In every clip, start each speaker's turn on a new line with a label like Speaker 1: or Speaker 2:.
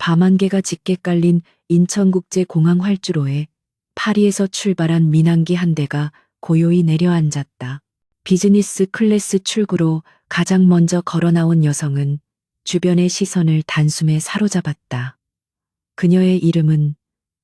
Speaker 1: 밤안개가 짙게 깔린 인천국제공항 활주로에 파리에서 출발한 민항기 한 대가 고요히 내려앉았다. 비즈니스 클래스 출구로 가장 먼저 걸어 나온 여성은 주변의 시선을 단숨에 사로잡았다. 그녀의 이름은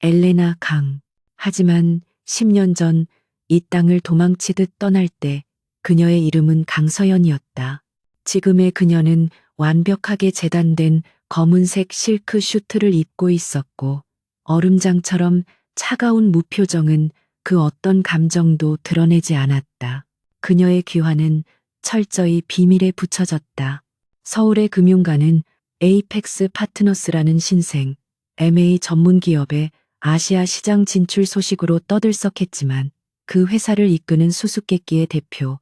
Speaker 1: 엘레나 강. 하지만 10년 전 이 땅을 도망치듯 떠날 때 그녀의 이름은 강서연이었다. 지금의 그녀는 완벽하게 재단된 검은색 실크 슈트를 입고 있었고 얼음장처럼 차가운 무표정은 그 어떤 감정도 드러내지 않았다. 그녀의 귀환은 철저히 비밀에 붙여졌다. 서울의 금융가는 에이펙스 파트너스라는 신생 M&A 전문 기업의 아시아 시장 진출 소식으로 떠들썩했지만 그 회사를 이끄는 수수께끼의 대표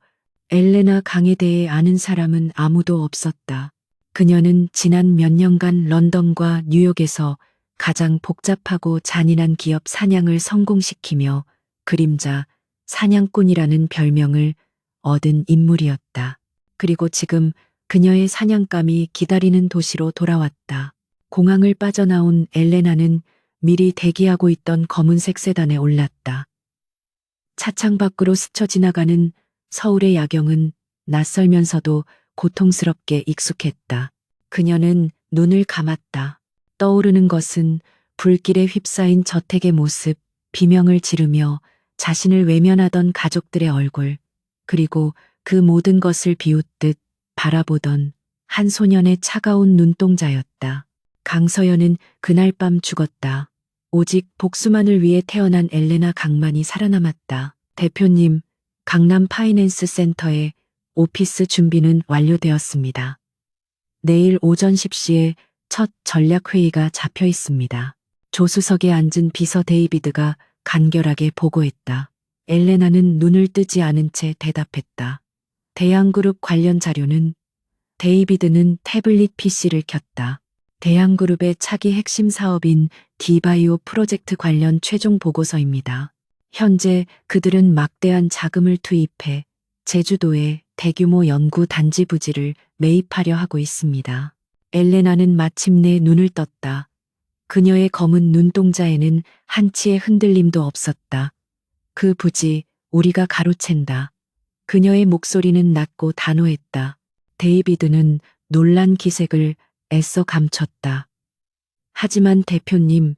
Speaker 1: 엘레나 강에 대해 아는 사람은 아무도 없었다. 그녀는 지난 몇 년간 런던과 뉴욕에서 가장 복잡하고 잔인한 기업 사냥을 성공시키며 그림자 사냥꾼이라는 별명을 얻은 인물이었다. 그리고 지금 그녀의 사냥감이 기다리는 도시로 돌아왔다. 공항을 빠져나온 엘레나는 미리 대기하고 있던 검은색 세단에 올랐다. 차창 밖으로 스쳐 지나가는 서울의 야경은 낯설면서도 고통스럽게 익숙했다. 그녀는 눈을 감았다. 떠오르는 것은 불길에 휩싸인 저택의 모습, 비명을 지르며 자신을 외면하던 가족들의 얼굴, 그리고 그 모든 것을 비웃듯 바라보던 한 소년의 차가운 눈동자였다. 강서연은 그날 밤 죽었다. 오직 복수만을 위해 태어난 엘레나 강만이 살아남았다. 대표님, 강남 파이낸스 센터의 오피스 준비는 완료되었습니다. 내일 오전 10시에 첫 전략회의가 잡혀 있습니다. 조수석에 앉은 비서 데이비드가 간결하게 보고했다. 엘레나는 눈을 뜨지 않은 채 대답했다. 대양그룹 관련 자료는? 데이비드는 태블릿 PC를 켰다. 대양그룹의 차기 핵심 사업인 디바이오 프로젝트 관련 최종 보고서입니다. 현재 그들은 막대한 자금을 투입해 제주도에 대규모 연구 단지 부지를 매입하려 하고 있습니다. 엘레나는 마침내 눈을 떴다. 그녀의 검은 눈동자에는 한치의 흔들림도 없었다. 그 부지, 우리가 가로챈다. 그녀의 목소리는 낮고 단호했다. 데이비드는 놀란 기색을 애써 감췄다. 하지만 대표님,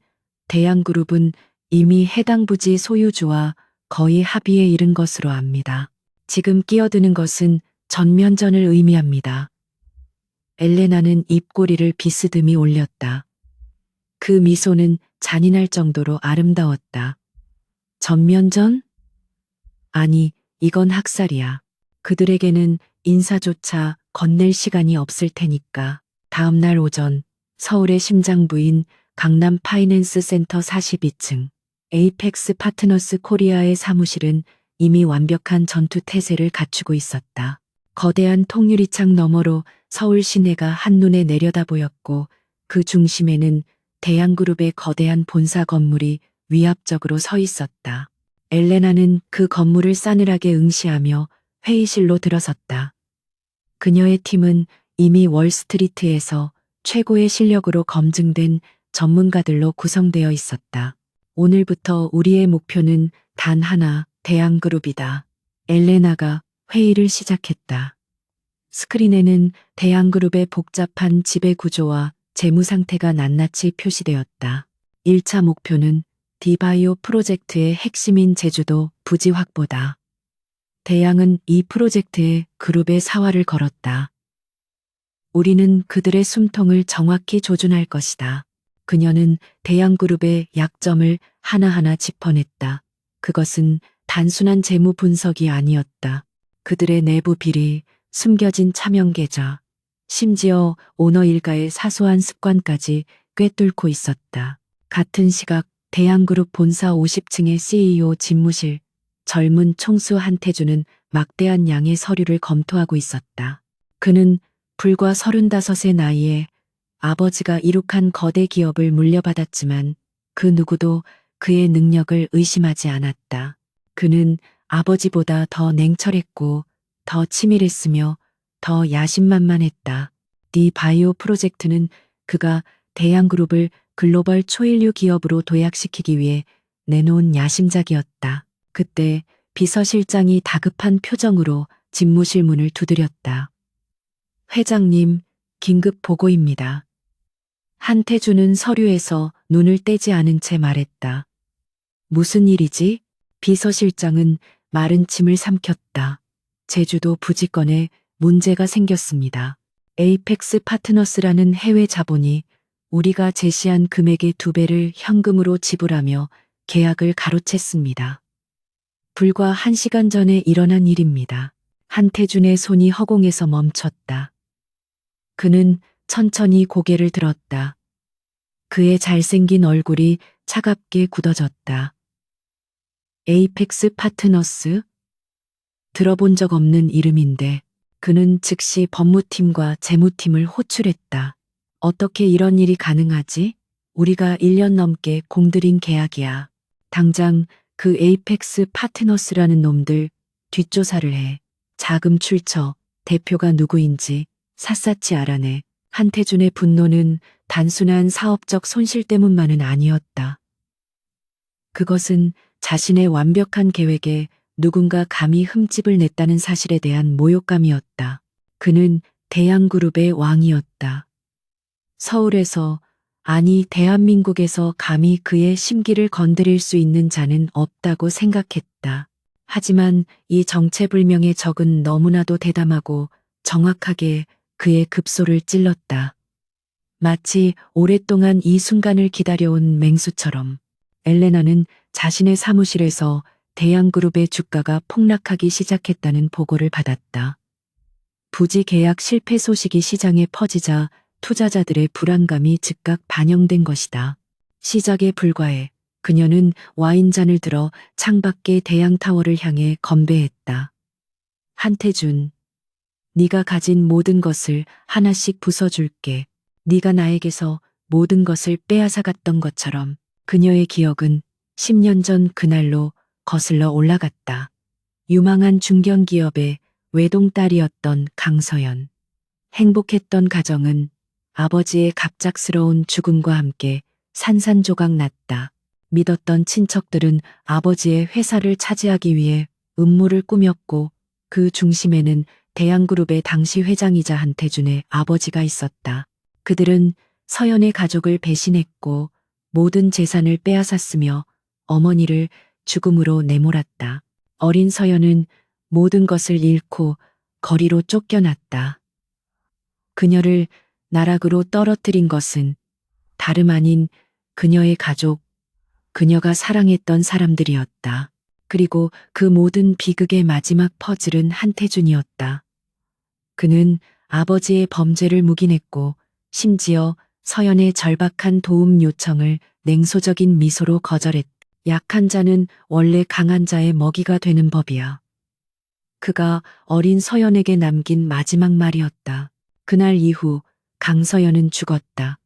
Speaker 1: 대양그룹은 이미 해당 부지 소유주와 거의 합의에 이른 것으로 압니다. 지금 끼어드는 것은 전면전을 의미합니다. 엘레나는 입꼬리를 비스듬히 올렸다. 그 미소는 잔인할 정도로 아름다웠다. 전면전? 아니, 이건 학살이야. 그들에게는 인사조차 건넬 시간이 없을 테니까. 다음 날 오전 서울의 심장부인 강남 파이낸스 센터 42층 에이펙스 파트너스 코리아의 사무실은 이미 완벽한 전투 태세를 갖추고 있었다. 거대한 통유리창 너머로 서울 시내가 한눈에 내려다 보였고 그 중심에는 대양그룹의 거대한 본사 건물이 위압적으로 서 있었다. 엘레나는 그 건물을 싸늘하게 응시하며 회의실로 들어섰다. 그녀의 팀은 이미 월스트리트에서 최고의 실력으로 검증된 전문가들로 구성되어 있었다. 오늘부터 우리의 목표는 단 하나, 대양그룹이다. 엘레나가 회의를 시작했다. 스크린에는 대양그룹의 복잡한 지배 구조와 재무 상태가 낱낱이 표시되었다. 1차 목표는 디바이오 프로젝트의 핵심인 제주도 부지 확보다. 대양은 이 프로젝트에 그룹의 사활을 걸었다. 우리는 그들의 숨통을 정확히 조준할 것이다. 그녀는 대양그룹의 약점을 하나하나 짚어냈다. 그것은 단순한 재무 분석이 아니었다. 그들의 내부 비리, 숨겨진 차명 계좌, 심지어 오너 일가의 사소한 습관까지 꿰뚫고 있었다. 같은 시각 대양그룹 본사 50층의 CEO 집무실, 젊은 총수 한태주는 막대한 양의 서류를 검토하고 있었다. 그는 불과 35의 나이에 아버지가 이룩한 거대 기업을 물려받았지만 그 누구도 그의 능력을 의심하지 않았다. 그는 아버지보다 더 냉철했고 더 치밀했으며 더 야심만만했다. 디바이오 프로젝트는 그가 대양그룹을 글로벌 초일류 기업으로 도약시키기 위해 내놓은 야심작이었다. 그때 비서실장이 다급한 표정으로 집무실 문을 두드렸다. 회장님, 긴급 보고입니다. 한태준은 서류에서 눈을 떼지 않은 채 말했다. 무슨 일이지? 비서실장은 마른 침을 삼켰다. 제주도 부지건에 문제가 생겼습니다. 에이펙스 파트너스라는 해외 자본이 우리가 제시한 금액의 2배를 현금으로 지불하며 계약을 가로챘습니다. 불과 1시간 전에 일어난 일입니다. 한태준의 손이 허공에서 멈췄다. 그는 천천히 고개를 들었다. 그의 잘생긴 얼굴이 차갑게 굳어졌다. 에이펙스 파트너스? 들어본 적 없는 이름인데 그는 즉시 법무팀과 재무팀을 호출했다. 어떻게 이런 일이 가능하지? 우리가 1년 넘게 공들인 계약이야. 당장 그 에이펙스 파트너스라는 놈들 뒷조사를 해. 자금 출처, 대표가 누구인지 샅샅이 알아내. 한태준의 분노는 단순한 사업적 손실 때문만은 아니었다. 그것은 자신의 완벽한 계획에 누군가 감히 흠집을 냈다는 사실에 대한 모욕감이었다. 그는 대양그룹의 왕이었다. 서울에서, 아니 대한민국에서 감히 그의 심기를 건드릴 수 있는 자는 없다고 생각했다. 하지만 이 정체불명의 적은 너무나도 대담하고 정확하게 그의 급소를 찔렀다. 마치 오랫동안 이 순간을 기다려온 맹수처럼 엘레나는 자신의 사무실에서 대양그룹의 주가가 폭락하기 시작했다는 보고를 받았다. 부지 계약 실패 소식이 시장에 퍼지자 투자자들의 불안감이 즉각 반영된 것이다. 시작에 불과해 그녀는 와인잔을 들어 창밖의 대양타워를 향해 건배했다. 한태준, 네가 가진 모든 것을 하나씩 부숴줄게. 네가 나에게서 모든 것을 빼앗아갔던 것처럼. 그녀의 기억은 10년 전 그날로 거슬러 올라갔다. 유망한 중견기업의 외동딸이었던 강서연. 행복했던 가정은 아버지의 갑작스러운 죽음과 함께 산산조각 났다. 믿었던 친척들은 아버지의 회사를 차지하기 위해 음모를 꾸몄고 그 중심에는 대양그룹의 당시 회장이자 한태준의 아버지가 있었다. 그들은 서연의 가족을 배신했고 모든 재산을 빼앗았으며 어머니를 죽음으로 내몰았다. 어린 서연은 모든 것을 잃고 거리로 쫓겨났다. 그녀를 나락으로 떨어뜨린 것은 다름 아닌 그녀의 가족, 그녀가 사랑했던 사람들이었다. 그리고 그 모든 비극의 마지막 퍼즐은 한태준이었다. 그는 아버지의 범죄를 묵인했고 심지어 서연의 절박한 도움 요청을 냉소적인 미소로 거절했다. 약한 자는 원래 강한 자의 먹이가 되는 법이야. 그가 어린 서연에게 남긴 마지막 말이었다. 그날 이후 강서연은 죽었다.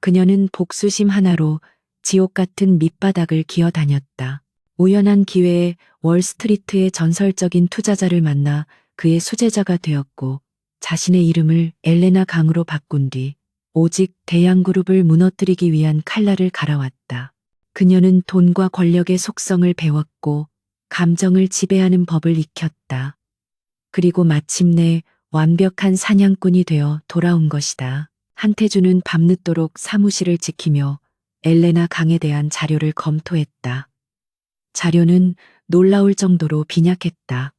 Speaker 1: 그녀는 복수심 하나로 지옥 같은 밑바닥을 기어다녔다. 우연한 기회에 월스트리트의 전설적인 투자자를 만나 그의 수제자가 되었고 자신의 이름을 엘레나 강으로 바꾼 뒤 오직 대양그룹을 무너뜨리기 위한 칼날을 갈아왔다. 그녀는 돈과 권력의 속성을 배웠고 감정을 지배하는 법을 익혔다. 그리고 마침내 완벽한 사냥꾼이 되어 돌아온 것이다. 한태준은 밤늦도록 사무실을 지키며 엘레나 강에 대한 자료를 검토했다. 자료는 놀라울 정도로 빈약했다.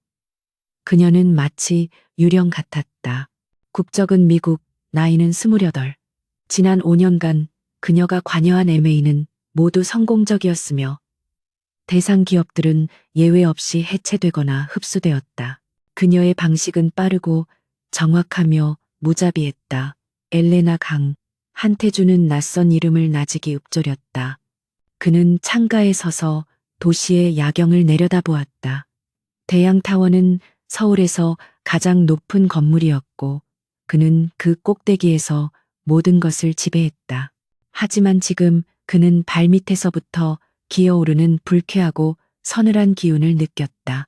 Speaker 1: 그녀는 마치 유령 같았다. 국적은 미국, 나이는 28. 지난 5년간 그녀가 관여한 M&A는 모두 성공적이었으며 대상 기업들은 예외 없이 해체되거나 흡수되었다. 그녀의 방식은 빠르고 정확하며 무자비했다. 엘레나 강, 한태준은 낯선 이름을 나직이 읊조렸다. 그는 창가에 서서 도시의 야경을 내려다보았다. 대양타워는 서울에서 가장 높은 건물이었고 그는 그 꼭대기에서 모든 것을 지배했다. 하지만 지금 그는 발밑에서부터 기어오르는 불쾌하고 서늘한 기운을 느꼈다.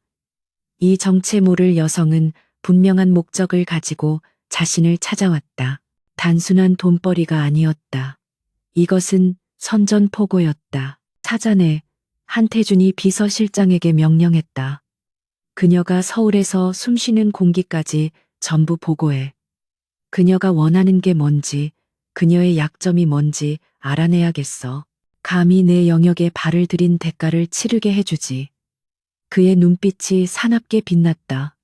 Speaker 1: 이 정체 모를 여성은 분명한 목적을 가지고 자신을 찾아왔다. 단순한 돈벌이가 아니었다. 이것은 선전포고였다. 찾아내. 한태준이 비서실장에게 명령했다. 그녀가 서울에서 숨쉬는 공기까지 전부 보고해. 그녀가 원하는 게 뭔지, 그녀의 약점이 뭔지 알아내야겠어. 감히 내 영역에 발을 들인 대가를 치르게 해주지. 그의 눈빛이 사납게 빛났다.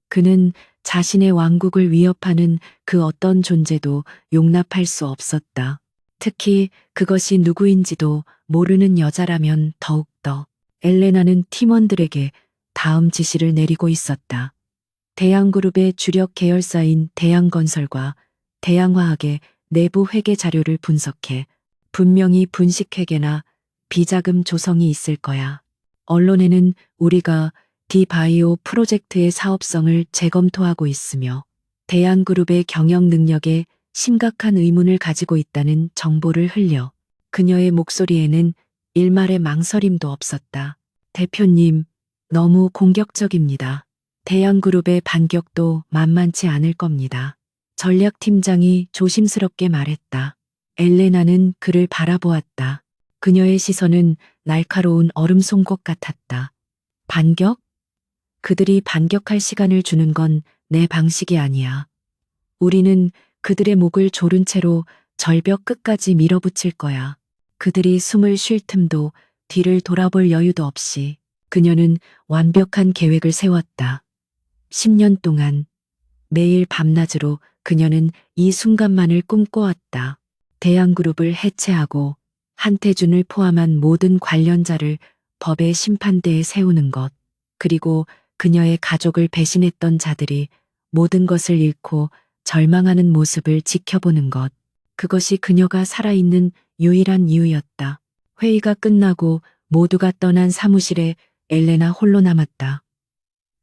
Speaker 1: 그는 자신의 왕국을 위협하는 그 어떤 존재도 용납할 수 없었다. 특히 그것이 누구인지도 모르는 여자라면 더욱더. 엘레나는 팀원들에게 다음 지시를 내리고 있었다. 대양그룹의 주력 계열사인 대양건설과 대양화학의 내부 회계 자료를 분석해. 분명히 분식회계나 비자금 조성이 있을 거야. 언론에는 우리가 디바이오 프로젝트의 사업성을 재검토하고 있으며 대양그룹의 경영 능력에 심각한 의문을 가지고 있다는 정보를 흘려. 그녀의 목소리에는 일말의 망설임도 없었다. 대표님, 너무 공격적입니다. 대양그룹의 반격도 만만치 않을 겁니다. 전략팀장이 조심스럽게 말했다. 엘레나는 그를 바라보았다. 그녀의 시선은 날카로운 얼음 송곳 같았다. 반격? 그들이 반격할 시간을 주는 건 내 방식이 아니야. 우리는 그들의 목을 조른 채로 절벽 끝까지 밀어붙일 거야. 그들이 숨을 쉴 틈도 뒤를 돌아볼 여유도 없이. 그녀는 완벽한 계획을 세웠다. 10년 동안 매일 밤낮으로 그녀는 이 순간만을 꿈꿔왔다. 대양그룹을 해체하고 한태준을 포함한 모든 관련자를 법의 심판대에 세우는 것, 그리고 그녀의 가족을 배신했던 자들이 모든 것을 잃고 절망하는 모습을 지켜보는 것, 그것이 그녀가 살아있는 유일한 이유였다. 회의가 끝나고 모두가 떠난 사무실에 엘레나 홀로 남았다.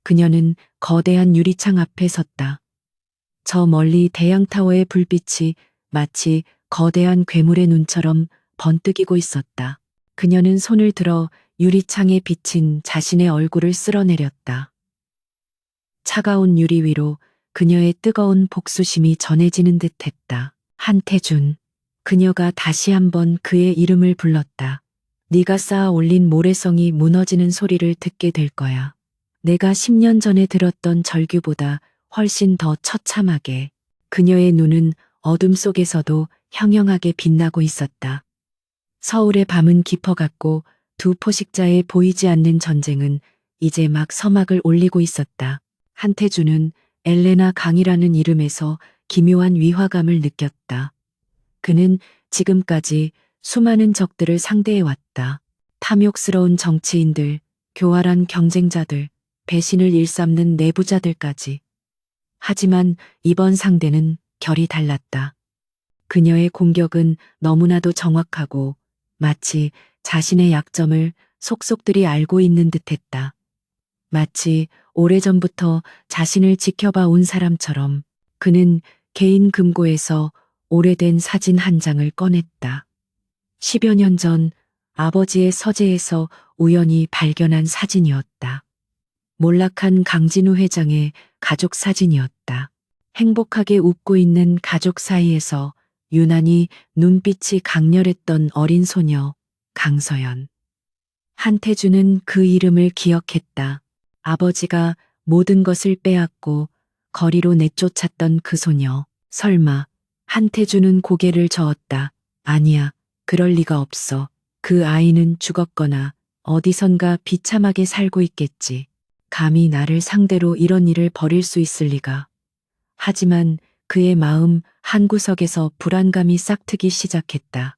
Speaker 1: 그녀는 거대한 유리창 앞에 섰다. 저 멀리 대양타워의 불빛이 마치 거대한 괴물의 눈처럼 번뜩이고 있었다. 그녀는 손을 들어 유리창에 비친 자신의 얼굴을 쓸어내렸다. 차가운 유리 위로 그녀의 뜨거운 복수심이 전해지는 듯 했다. 한태준. 그녀가 다시 한번 그의 이름을 불렀다. 네가 쌓아 올린 모래성이 무너지는 소리를 듣게 될 거야. 내가 10년 전에 들었던 절규보다 훨씬 더 처참하게. 그녀의 눈은 어둠 속에서도 형형하게 빛나고 있었다. 서울의 밤은 깊어갔고 두 포식자의 보이지 않는 전쟁은 이제 막 서막을 올리고 있었다. 한태준은 엘레나 강이라는 이름에서 기묘한 위화감을 느꼈다. 그는 지금까지 수많은 적들을 상대해왔다. 탐욕스러운 정치인들, 교활한 경쟁자들, 배신을 일삼는 내부자들까지. 하지만 이번 상대는 결이 달랐다. 그녀의 공격은 너무나도 정확하고 마치 자신의 약점을 속속들이 알고 있는 듯했다. 마치 오래전부터 자신을 지켜봐 온 사람처럼. 그는 개인 금고에서 오래된 사진 한 장을 꺼냈다. 10여 년 전 아버지의 서재에서 우연히 발견한 사진이었다. 몰락한 강진우 회장의 가족 사진이었다. 행복하게 웃고 있는 가족 사이에서 유난히 눈빛이 강렬했던 어린 소녀, 강서연. 한태준은 그 이름을 기억했다. 아버지가 모든 것을 빼앗고 거리로 내쫓았던 그 소녀. 설마. 한태준은 고개를 저었다. 아니야, 그럴 리가 없어. 그 아이는 죽었거나 어디선가 비참하게 살고 있겠지. 감히 나를 상대로 이런 일을 벌일 수 있을 리가. 하지만 그의 마음 한구석에서 불안감이 싹트기 시작했다.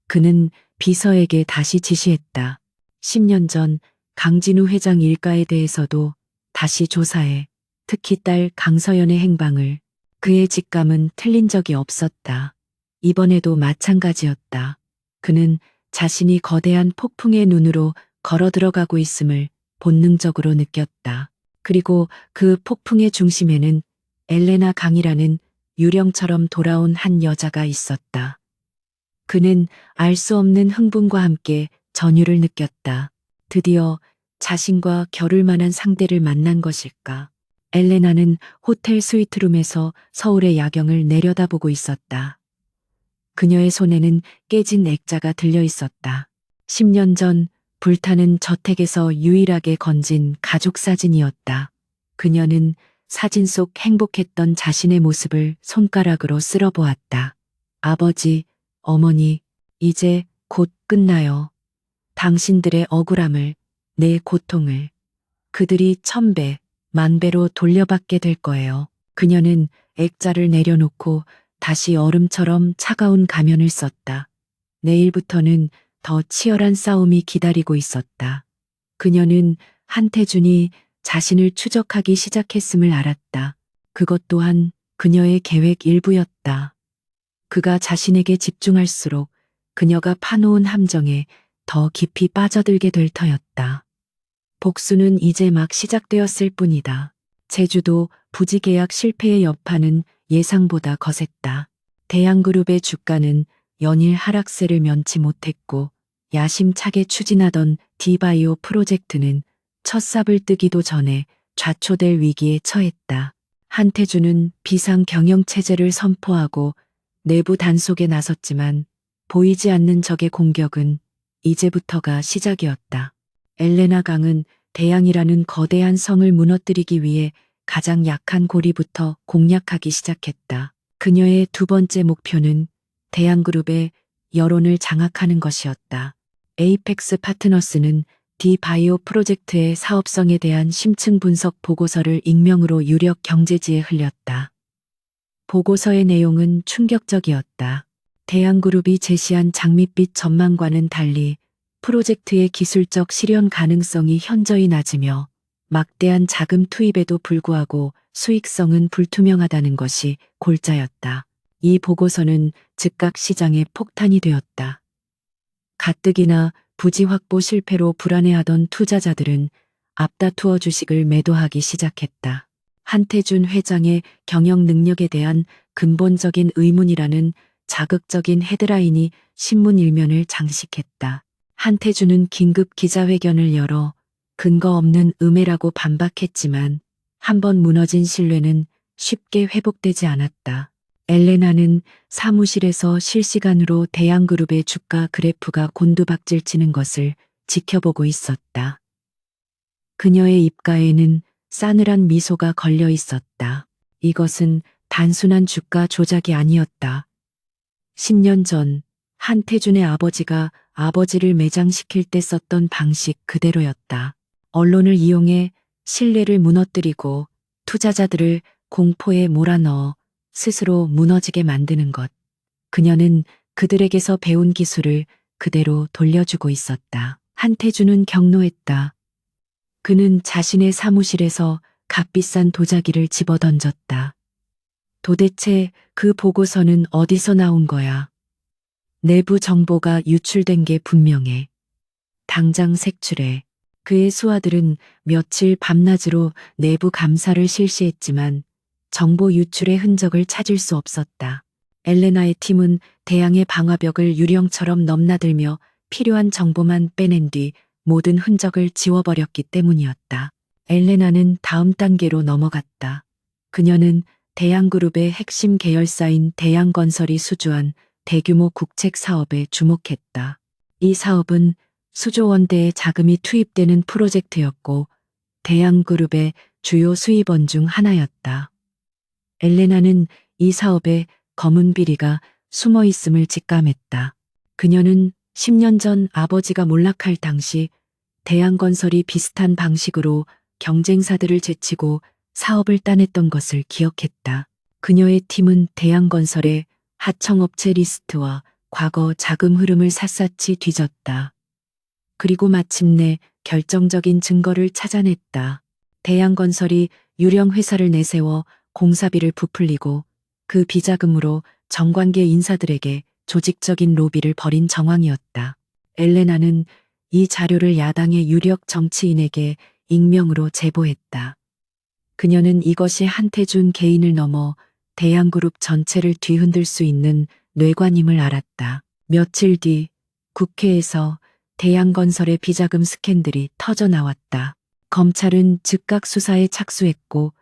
Speaker 1: 그는 비서에게 다시 지시했다. 10년 전 강진우 회장 일가에 대해서도 다시 조사해. 특히 딸 강서연의 행방을. 그의 직감은 틀린 적이 없었다. 이번에도 마찬가지였다. 그는 자신이 거대한 폭풍의 눈으로 걸어 들어가고 있음을 본능적으로 느꼈다. 그리고 그 폭풍의 중심에는 엘레나 강이라는 유령처럼 돌아온 한 여자가 있었다. 그는 알 수 없는 흥분과 함께 전율을 느꼈다. 드디어 자신과 겨룰 만한 상대를 만난 것일까. 엘레나는 호텔 스위트룸에서 서울의 야경을 내려다보고 있었다. 그녀의 손에는 깨진 액자가 들려 있었다. 10년 전 불타는 저택에서 유일하게 건진 가족 사진이었다. 그녀는 사진 속 행복했던 자신의 모습을 손가락으로 쓸어보았다. 아버지, 어머니, 이제 곧 끝나요. 당신들의 억울함을, 내 고통을 그들이 1000배, 10,000배로 돌려받게 될 거예요. 그녀는 액자를 내려놓고 다시 얼음처럼 차가운 가면을 썼다. 내일부터는 더 치열한 싸움이 기다리고 있었다. 그녀는 한태준이 자신을 추적하기 시작했음을 알았다. 그것 또한 그녀의 계획 일부였다. 그가 자신에게 집중할수록 그녀가 파놓은 함정에 더 깊이 빠져들게 될 터였다. 복수는 이제 막 시작되었을 뿐이다. 제주도 부지 계약 실패의 여파는 예상보다 거셌다. 대양그룹의 주가는 연일 하락세를 면치 못했고 야심차게 추진하던 디바이오 프로젝트는 첫 삽을 뜨기도 전에 좌초될 위기에 처했다. 한태준은 비상 경영 체제를 선포하고 내부 단속에 나섰지만 보이지 않는 적의 공격은 이제부터가 시작이었다. 엘레나 강은 대양이라는 거대한 성을 무너뜨리기 위해 가장 약한 고리부터 공략하기 시작했다. 그녀의 두 번째 목표는 대양그룹의 여론을 장악하는 것이었다. 에이펙스 파트너스는 디바이오 프로젝트의 사업성에 대한 심층 분석 보고서를 익명으로 유력 경제지에 흘렸다. 보고서의 내용은 충격적이었다. 대양그룹이 제시한 장밋빛 전망과는 달리 프로젝트의 기술적 실현 가능성이 현저히 낮으며 막대한 자금 투입에도 불구하고 수익성은 불투명하다는 것이 골자였다. 이 보고서는 즉각 시장의 폭탄이 되었다. 가뜩이나 부지 확보 실패로 불안해하던 투자자들은 앞다투어 주식을 매도하기 시작했다. 한태준 회장의 경영 능력에 대한 근본적인 의문이라는 자극적인 헤드라인이 신문 일면을 장식했다. 한태준은 긴급 기자회견을 열어 근거 없는 음해라고 반박했지만 한번 무너진 신뢰는 쉽게 회복되지 않았다. 엘레나는 사무실에서 실시간으로 대양그룹의 주가 그래프가 곤두박질치는 것을 지켜보고 있었다. 그녀의 입가에는 싸늘한 미소가 걸려 있었다. 이것은 단순한 주가 조작이 아니었다. 10년 전 한태준의 아버지가 아버지를 매장시킬 때 썼던 방식 그대로였다. 언론을 이용해 신뢰를 무너뜨리고 투자자들을 공포에 몰아넣어 스스로 무너지게 만드는 것. 그녀는 그들에게서 배운 기술을 그대로 돌려주고 있었다. 한태준은 경로했다. 그는 자신의 사무실에서 값비싼 도자기를 집어던졌다. 도대체 그 보고서는 어디서 나온 거야? 내부 정보가 유출된 게 분명해. 당장 색출해. 그의 수하들은 며칠 밤낮으로 내부 감사를 실시했지만 정보 유출의 흔적을 찾을 수 없었다. 엘레나의 팀은 대양의 방화벽을 유령처럼 넘나들며 필요한 정보만 빼낸 뒤 모든 흔적을 지워버렸기 때문이었다. 엘레나는 다음 단계로 넘어갔다. 그녀는 대양그룹의 핵심 계열사인 대양건설이 수주한 대규모 국책 사업에 주목했다. 이 사업은 수조 원대의 자금이 투입되는 프로젝트였고 대양그룹의 주요 수입원 중 하나였다. 엘레나는 이 사업에 검은 비리가 숨어 있음을 직감했다. 그녀는 10년 전 아버지가 몰락할 당시 대양건설이 비슷한 방식으로 경쟁사들을 제치고 사업을 따냈던 것을 기억했다. 그녀의 팀은 대양건설의 하청업체 리스트와 과거 자금 흐름을 샅샅이 뒤졌다. 그리고 마침내 결정적인 증거를 찾아냈다. 대양건설이 유령 회사를 내세워 공사비를 부풀리고 그 비자금으로 정관계 인사들에게 조직적인 로비를 벌인 정황이었다. 엘레나는 이 자료를 야당의 유력 정치인에게 익명으로 제보했다. 그녀는 이것이 한태준 개인을 넘어 대양그룹 전체를 뒤흔들 수 있는 뇌관임을 알았다. 며칠 뒤 국회에서 대양건설의 비자금 스캔들이 터져 나왔다. 검찰은 즉각 수사에 착수했고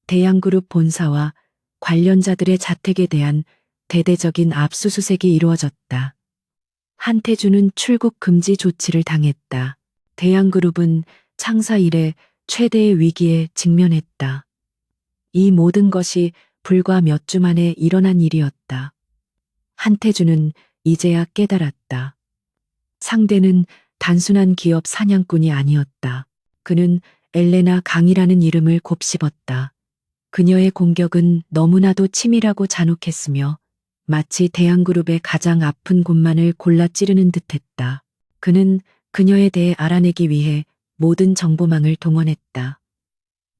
Speaker 1: 대양그룹 본사와 관련자들의 자택에 대한 대대적인 압수수색이 이루어졌다. 한태준은 출국 금지 조치를 당했다. 대양그룹은 창사 이래 최대의 위기에 직면했다. 이 모든 것이 불과 몇 주 만에 일어난 일이었다. 한태준은 이제야 깨달았다. 상대는 단순한 기업 사냥꾼이 아니었다. 그는 엘레나 강이라는 이름을 곱씹었다. 그녀의 공격은 너무나도 치밀하고 잔혹했으며 마치 대양그룹의 가장 아픈 곳만을 골라 찌르는 듯했다. 그는 그녀에 대해 알아내기 위해 모든 정보망을 동원했다.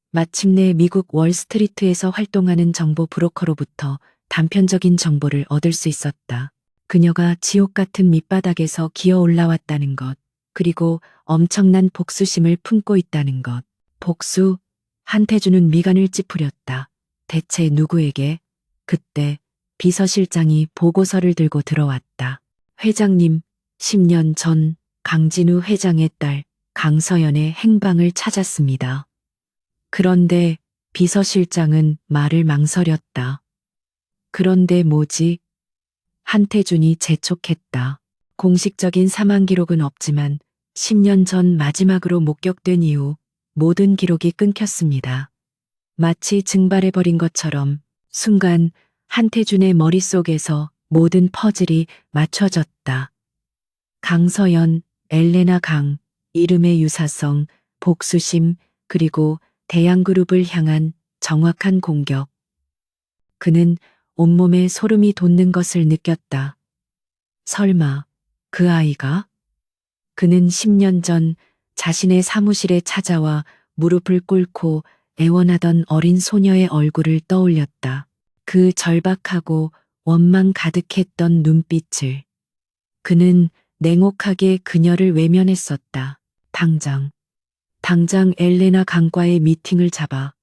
Speaker 1: 마침내 미국 월스트리트에서 활동하는 정보 브로커로부터 단편적인 정보를 얻을 수 있었다. 그녀가 지옥 같은 밑바닥에서 기어 올라왔다는 것, 그리고 엄청난 복수심을 품고 있다는 것. 복수? 한태준은 미간을 찌푸렸다. 대체 누구에게? 그때 비서실장이 보고서를 들고 들어왔다. 회장님, 10년 전 강진우 회장의 딸 강서연의 행방을 찾았습니다. 그런데 비서실장은 말을 망설였다. 그런데 뭐지? 한태준이 재촉했다. 공식적인 사망 기록은 없지만 10년 전 마지막으로 목격된 이후 모든 기록이 끊겼습니다. 마치 증발해버린 것처럼 순간 한태준의 머릿속에서 모든 퍼즐이 맞춰졌다. 강서연, 엘레나 강, 이름의 유사성, 복수심, 그리고 대양그룹을 향한 정확한 공격. 그는 온몸에 소름이 돋는 것을 느꼈다. 설마 그 아이가? 그는 10년 전 자신의 사무실에 찾아와 무릎을 꿇고 애원하던 어린 소녀의 얼굴을 떠올렸다. 그 절박하고 원망 가득했던 눈빛을. 그는 냉혹하게 그녀를 외면했었다. 당장 엘레나 강과의 미팅을 잡아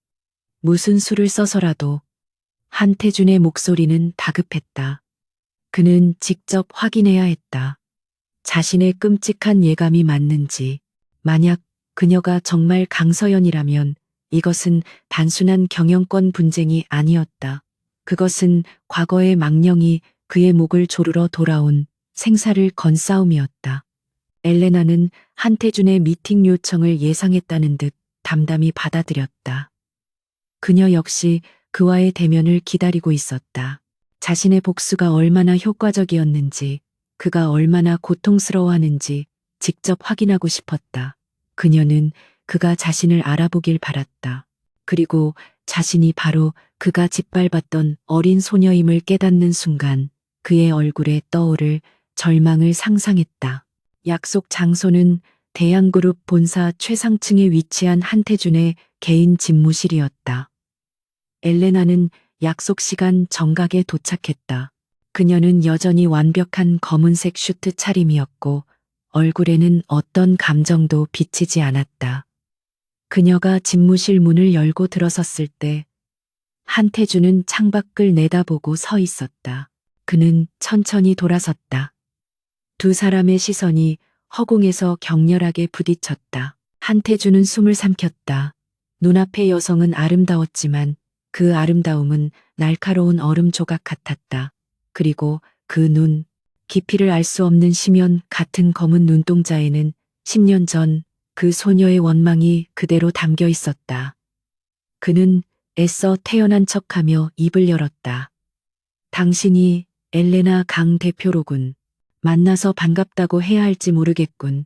Speaker 1: 무슨 수를 써서라도. 한태준의 목소리는 다급했다. 그는 직접 확인해야 했다. 자신의 끔찍한 예감이 맞는지. 만약 그녀가 정말 강서연이라면 이것은 단순한 경영권 분쟁이 아니었다. 그것은 과거의 망령이 그의 목을 조르러 돌아온 생사를 건 싸움이었다. 엘레나는 한태준의 미팅 요청을 예상했다는 듯 담담히 받아들였다. 그녀 역시 그와의 대면을 기다리고 있었다. 자신의 복수가 얼마나 효과적이었는지, 그가 얼마나 고통스러워하는지 직접 확인하고 싶었다. 그녀는 그가 자신을 알아보길 바랐다. 그리고 자신이 바로 그가 짓밟았던 어린 소녀임을 깨닫는 순간 그의 얼굴에 떠오를 절망을 상상했다. 약속 장소는 대양그룹 본사 최상층에 위치한 한태준의 개인 집무실이었다. 엘레나는 약속 시간 정각에 도착했다. 그녀는 여전히 완벽한 검은색 슈트 차림이었고 얼굴에는 어떤 감정도 비치지 않았다. 그녀가 집무실 문을 열고 들어섰을 때 한태준은 창밖을 내다보고 서 있었다. 그는 천천히 돌아섰다. 두 사람의 시선이 허공에서 격렬하게 부딪혔다. 한태준은 숨을 삼켰다. 눈앞의 여성은 아름다웠지만 그 아름다움은 날카로운 얼음 조각 같았다. 그리고 그 눈, 깊이를 알 수 없는 심연 같은 검은 눈동자에는 10년 전 그 소녀의 원망이 그대로 담겨 있었다. 그는 애써 태연한 척하며 입을 열었다. 당신이 엘레나 강 대표로군. 만나서 반갑다고 해야 할지 모르겠군.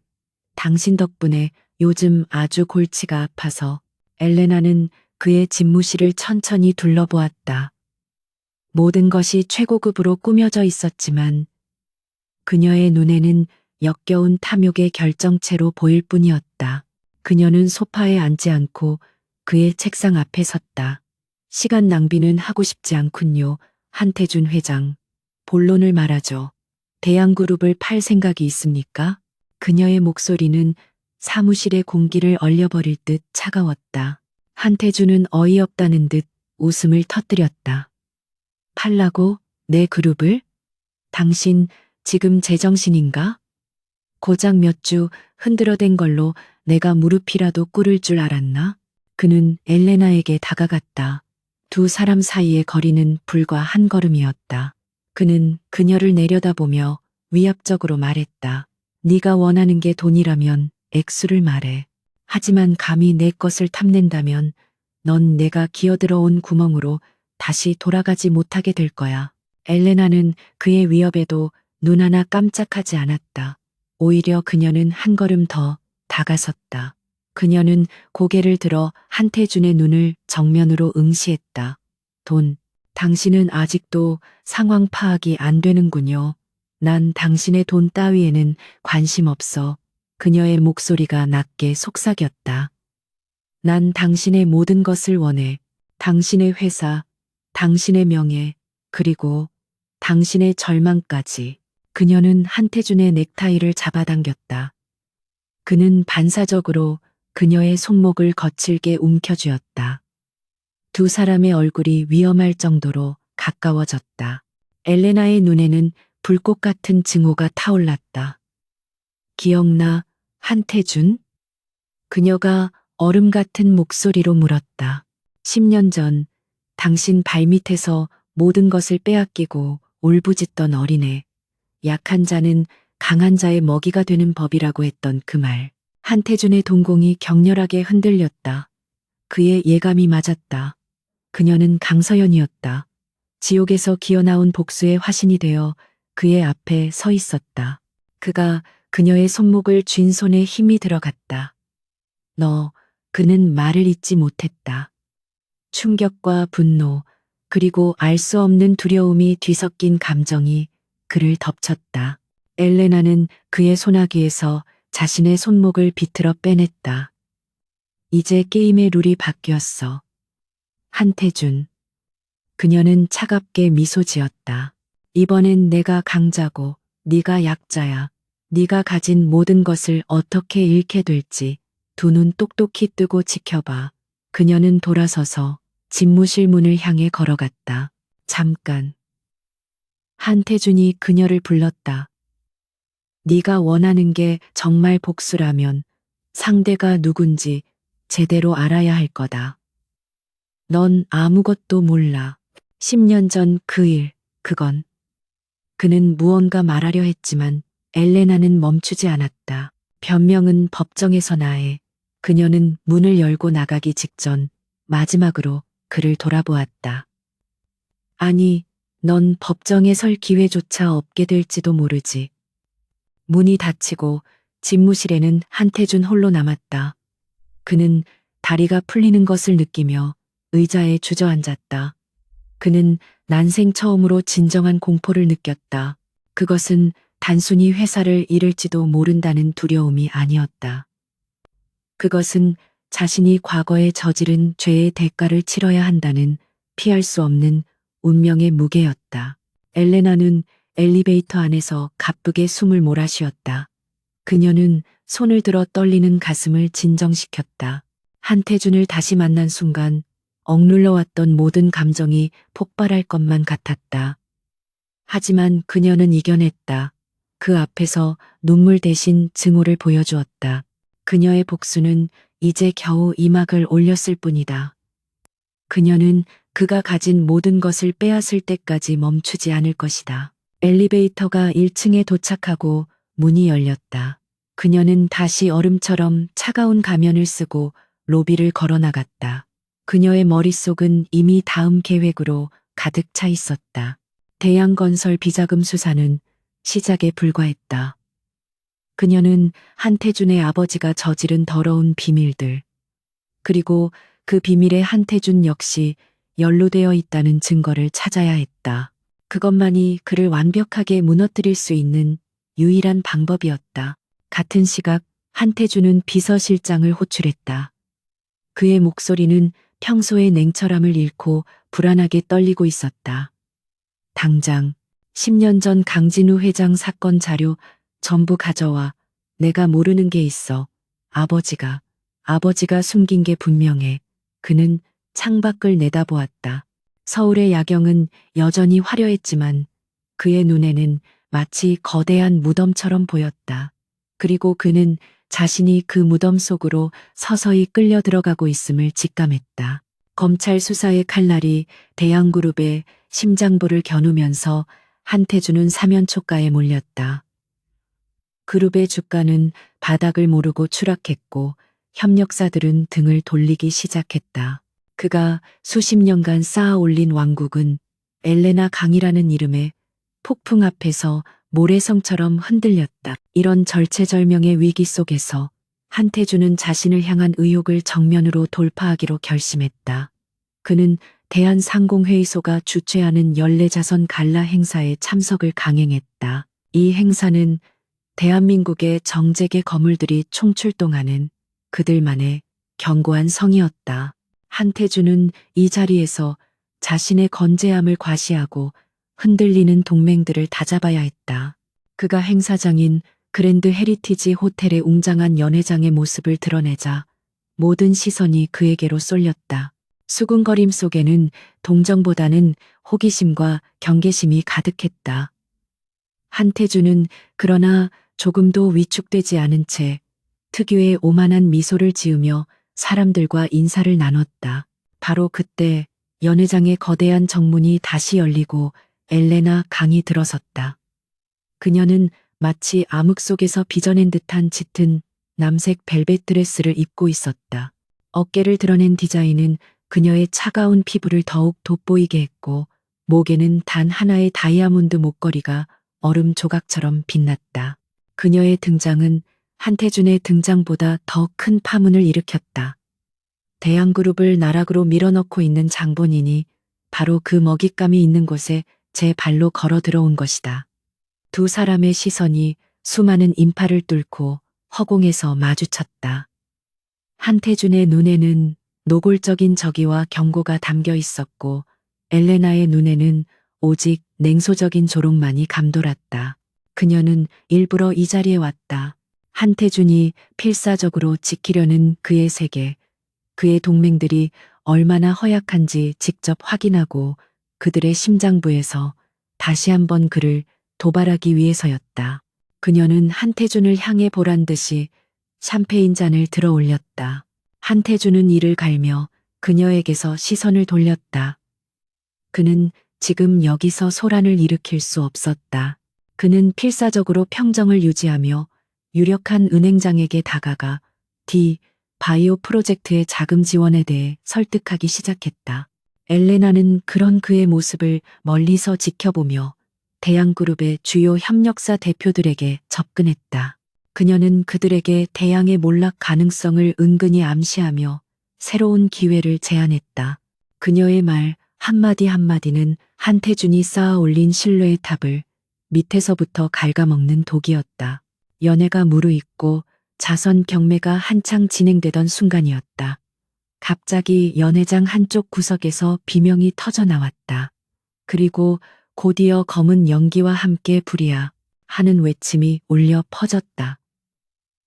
Speaker 1: 당신 덕분에 요즘 아주 골치가 아파서. 엘레나는 그의 집무실을 천천히 둘러보았다. 모든 것이 최고급으로 꾸며져 있었지만 그녀의 눈에는 역겨운 탐욕의 결정체로 보일 뿐이었다. 그녀는 소파에 앉지 않고 그의 책상 앞에 섰다. 시간 낭비는 하고 싶지 않군요. 한태준 회장. 본론을 말하죠. 대양그룹을 팔 생각이 있습니까? 그녀의 목소리는 사무실의 공기를 얼려버릴 듯 차가웠다. 한태준은 어이없다는 듯 웃음을 터뜨렸다. 팔라고? 내 그룹을? 당신 지금 제정신인가? 고작 몇 주 흔들어댄 걸로 내가 무릎이라도 꿇을 줄 알았나? 그는 엘레나에게 다가갔다. 두 사람 사이의 거리는 불과 한 걸음이었다. 그는 그녀를 내려다보며 위압적으로 말했다. 네가 원하는 게 돈이라면 액수를 말해. 하지만 감히 내 것을 탐낸다면 넌 내가 기어들어온 구멍으로 다시 돌아가지 못하게 될 거야. 엘레나는 그의 위협에도 눈 하나 깜짝하지 않았다. 오히려 그녀는 한 걸음 더 다가섰다. 그녀는 고개를 들어 한태준의 눈을 정면으로 응시했다. 돈, 당신은 아직도 상황 파악이 안 되는군요. 난 당신의 돈 따위에는 관심 없어. 그녀의 목소리가 낮게 속삭였다. 난 당신의 모든 것을 원해. 당신의 회사, 당신의 명예, 그리고 당신의 절망까지. 그녀는 한태준의 넥타이를 잡아당겼다. 그는 반사적으로 그녀의 손목을 거칠게 움켜쥐었다. 두 사람의 얼굴이 위험할 정도로 가까워졌다. 엘레나의 눈에는 불꽃 같은 증오가 타올랐다. 기억나, 한태준? 그녀가 얼음 같은 목소리로 물었다. 10년 전 당신 발밑에서 모든 것을 빼앗기고 울부짖던 어린애. 약한 자는 강한 자의 먹이가 되는 법이라고 했던 그 말. 한태준의 동공이 격렬하게 흔들렸다. 그의 예감이 맞았다. 그녀는 강서연이었다. 지옥에서 기어나온 복수의 화신이 되어 그의 앞에 서 있었다. 그가 그녀의 손목을 쥔 손에 힘이 들어갔다. 그는 말을 잇지 못했다. 충격과 분노, 그리고 알 수 없는 두려움이 뒤섞인 감정이 그를 덮쳤다. 엘레나는 그의 소나기에서 자신의 손목을 비틀어 빼냈다. 이제 게임의 룰이 바뀌었어. 한태준. 그녀는 차갑게 미소 지었다. 이번엔 내가 강자고 네가 약자야. 네가 가진 모든 것을 어떻게 잃게 될지 두 눈 똑똑히 뜨고 지켜봐. 그녀는 돌아서서 집무실 문을 향해 걸어갔다. 잠깐. 한태준이 그녀를 불렀다. 네가 원하는 게 정말 복수라면 상대가 누군지 제대로 알아야 할 거다. 넌 아무것도 몰라. 10년 전 그 일, 그건. 그는 무언가 말하려 했지만 엘레나는 멈추지 않았다. 변명은 법정에서 나해. 그녀는 문을 열고 나가기 직전 마지막으로 그를 돌아보았다. 아니, 넌 법정에 설 기회조차 없게 될지도 모르지. 문이 닫히고 집무실에는 한태준 홀로 남았다. 그는 다리가 풀리는 것을 느끼며 의자에 주저앉았다. 그는 난생 처음으로 진정한 공포를 느꼈다. 그것은 단순히 회사를 잃을지도 모른다는 두려움이 아니었다. 그것은 자신이 과거에 저지른 죄의 대가를 치러야 한다는 피할 수 없는 운명의 무게였다. 엘레나는 엘리베이터 안에서 가쁘게 숨을 몰아쉬었다. 그녀는 손을 들어 떨리는 가슴을 진정시켰다. 한태준을 다시 만난 순간 억눌러왔던 모든 감정이 폭발할 것만 같았다. 하지만 그녀는 이겨냈다. 그 앞에서 눈물 대신 증오를 보여주었다. 그녀의 복수는 이제 겨우 이막을 올렸을 뿐이다. 그녀는 그가 가진 모든 것을 빼앗을 때까지 멈추지 않을 것이다. 엘리베이터가 1층에 도착하고 문이 열렸다. 그녀는 다시 얼음처럼 차가운 가면을 쓰고 로비를 걸어 나갔다. 그녀의 머릿속은 이미 다음 계획으로 가득 차 있었다. 대양건설 비자금 수사는 시작에 불과했다. 그녀는 한태준의 아버지가 저지른 더러운 비밀들, 그리고 그 비밀에 한태준 역시 연루되어 있다는 증거를 찾아야 했다. 그것만이 그를 완벽하게 무너뜨릴 수 있는 유일한 방법이었다. 같은 시각 한태준은 비서실장을 호출했다. 그의 목소리는 평소의 냉철함을 잃고 불안하게 떨리고 있었다. 당장 10년 전 강진우 회장 사건 자료 전부 가져와. 내가 모르는 게 있어. 아버지가 숨긴 게 분명해. 그는 창밖을 내다보았다. 서울의 야경은 여전히 화려했지만 그의 눈에는 마치 거대한 무덤처럼 보였다. 그리고 그는 자신이 그 무덤 속으로 서서히 끌려 들어가고 있음을 직감했다. 검찰 수사의 칼날이 대양그룹의 심장부를 겨누면서 한태준은 사면초가에 몰렸다. 그룹의 주가는 바닥을 모르고 추락했고 협력사들은 등을 돌리기 시작했다. 그가 수십 년간 쌓아 올린 왕국은 엘레나 강이라는 이름의 폭풍 앞에서 모래성처럼 흔들렸다. 이런 절체절명의 위기 속에서 한태준은 자신을 향한 의혹을 정면으로 돌파하기로 결심했다. 그는 대한상공회의소가 주최하는 연례자선 갈라 행사에 참석을 강행했다. 이 행사는 대한민국의 정재계 거물들이 총출동하는 그들만의 견고한 성이었다. 한태준은 이 자리에서 자신의 건재함을 과시하고 흔들리는 동맹들을 다잡아야 했다. 그가 행사장인 그랜드 헤리티지 호텔의 웅장한 연회장의 모습을 드러내자 모든 시선이 그에게로 쏠렸다. 수군거림 속에는 동정보다는 호기심과 경계심이 가득했다. 한태준은 그러나 조금도 위축되지 않은 채 특유의 오만한 미소를 지으며 사람들과 인사를 나눴다. 바로 그때 연회장의 거대한 정문이 다시 열리고 엘레나 강이 들어섰다. 그녀는 마치 암흑 속에서 빚어낸 듯한 짙은 남색 벨벳 드레스를 입고 있었다. 어깨를 드러낸 디자인은 그녀의 차가운 피부를 더욱 돋보이게 했고 목에는 단 하나의 다이아몬드 목걸이가 얼음 조각처럼 빛났다. 그녀의 등장은 한태준의 등장보다 더 큰 파문을 일으켰다. 대양그룹을 나락으로 밀어넣고 있는 장본인이 바로 그 먹잇감이 있는 곳에 제 발로 걸어 들어온 것이다. 두 사람의 시선이 수많은 인파를 뚫고 허공에서 마주쳤다. 한태준의 눈에는 노골적인 적의와 경고가 담겨 있었고 엘레나의 눈에는 오직 냉소적인 조롱만이 감돌았다. 그녀는 일부러 이 자리에 왔다. 한태준이 필사적으로 지키려는 그의 세계, 그의 동맹들이 얼마나 허약한지 직접 확인하고 그들의 심장부에서 다시 한번 그를 도발하기 위해서였다. 그녀는 한태준을 향해 보란 듯이 샴페인 잔을 들어 올렸다. 한태준은 이를 갈며 그녀에게서 시선을 돌렸다. 그는 지금 여기서 소란을 일으킬 수 없었다. 그는 필사적으로 평정을 유지하며 유력한 은행장에게 다가가 바이오 프로젝트의 자금 지원에 대해 설득하기 시작했다. 엘레나는 그런 그의 모습을 멀리서 지켜보며 대양그룹의 주요 협력사 대표들에게 접근했다. 그녀는 그들에게 대양의 몰락 가능성을 은근히 암시하며 새로운 기회를 제안했다. 그녀의 말 한마디 한마디는 한태준이 쌓아 올린 신뢰의 탑을 밑에서부터 갉아먹는 독이었다. 연회가 무르익고 자선 경매가 한창 진행되던 순간이었다. 갑자기 연회장 한쪽 구석에서 비명이 터져 나왔다. 그리고 곧이어 검은 연기와 함께 불이야 하는 외침이 울려 퍼졌다.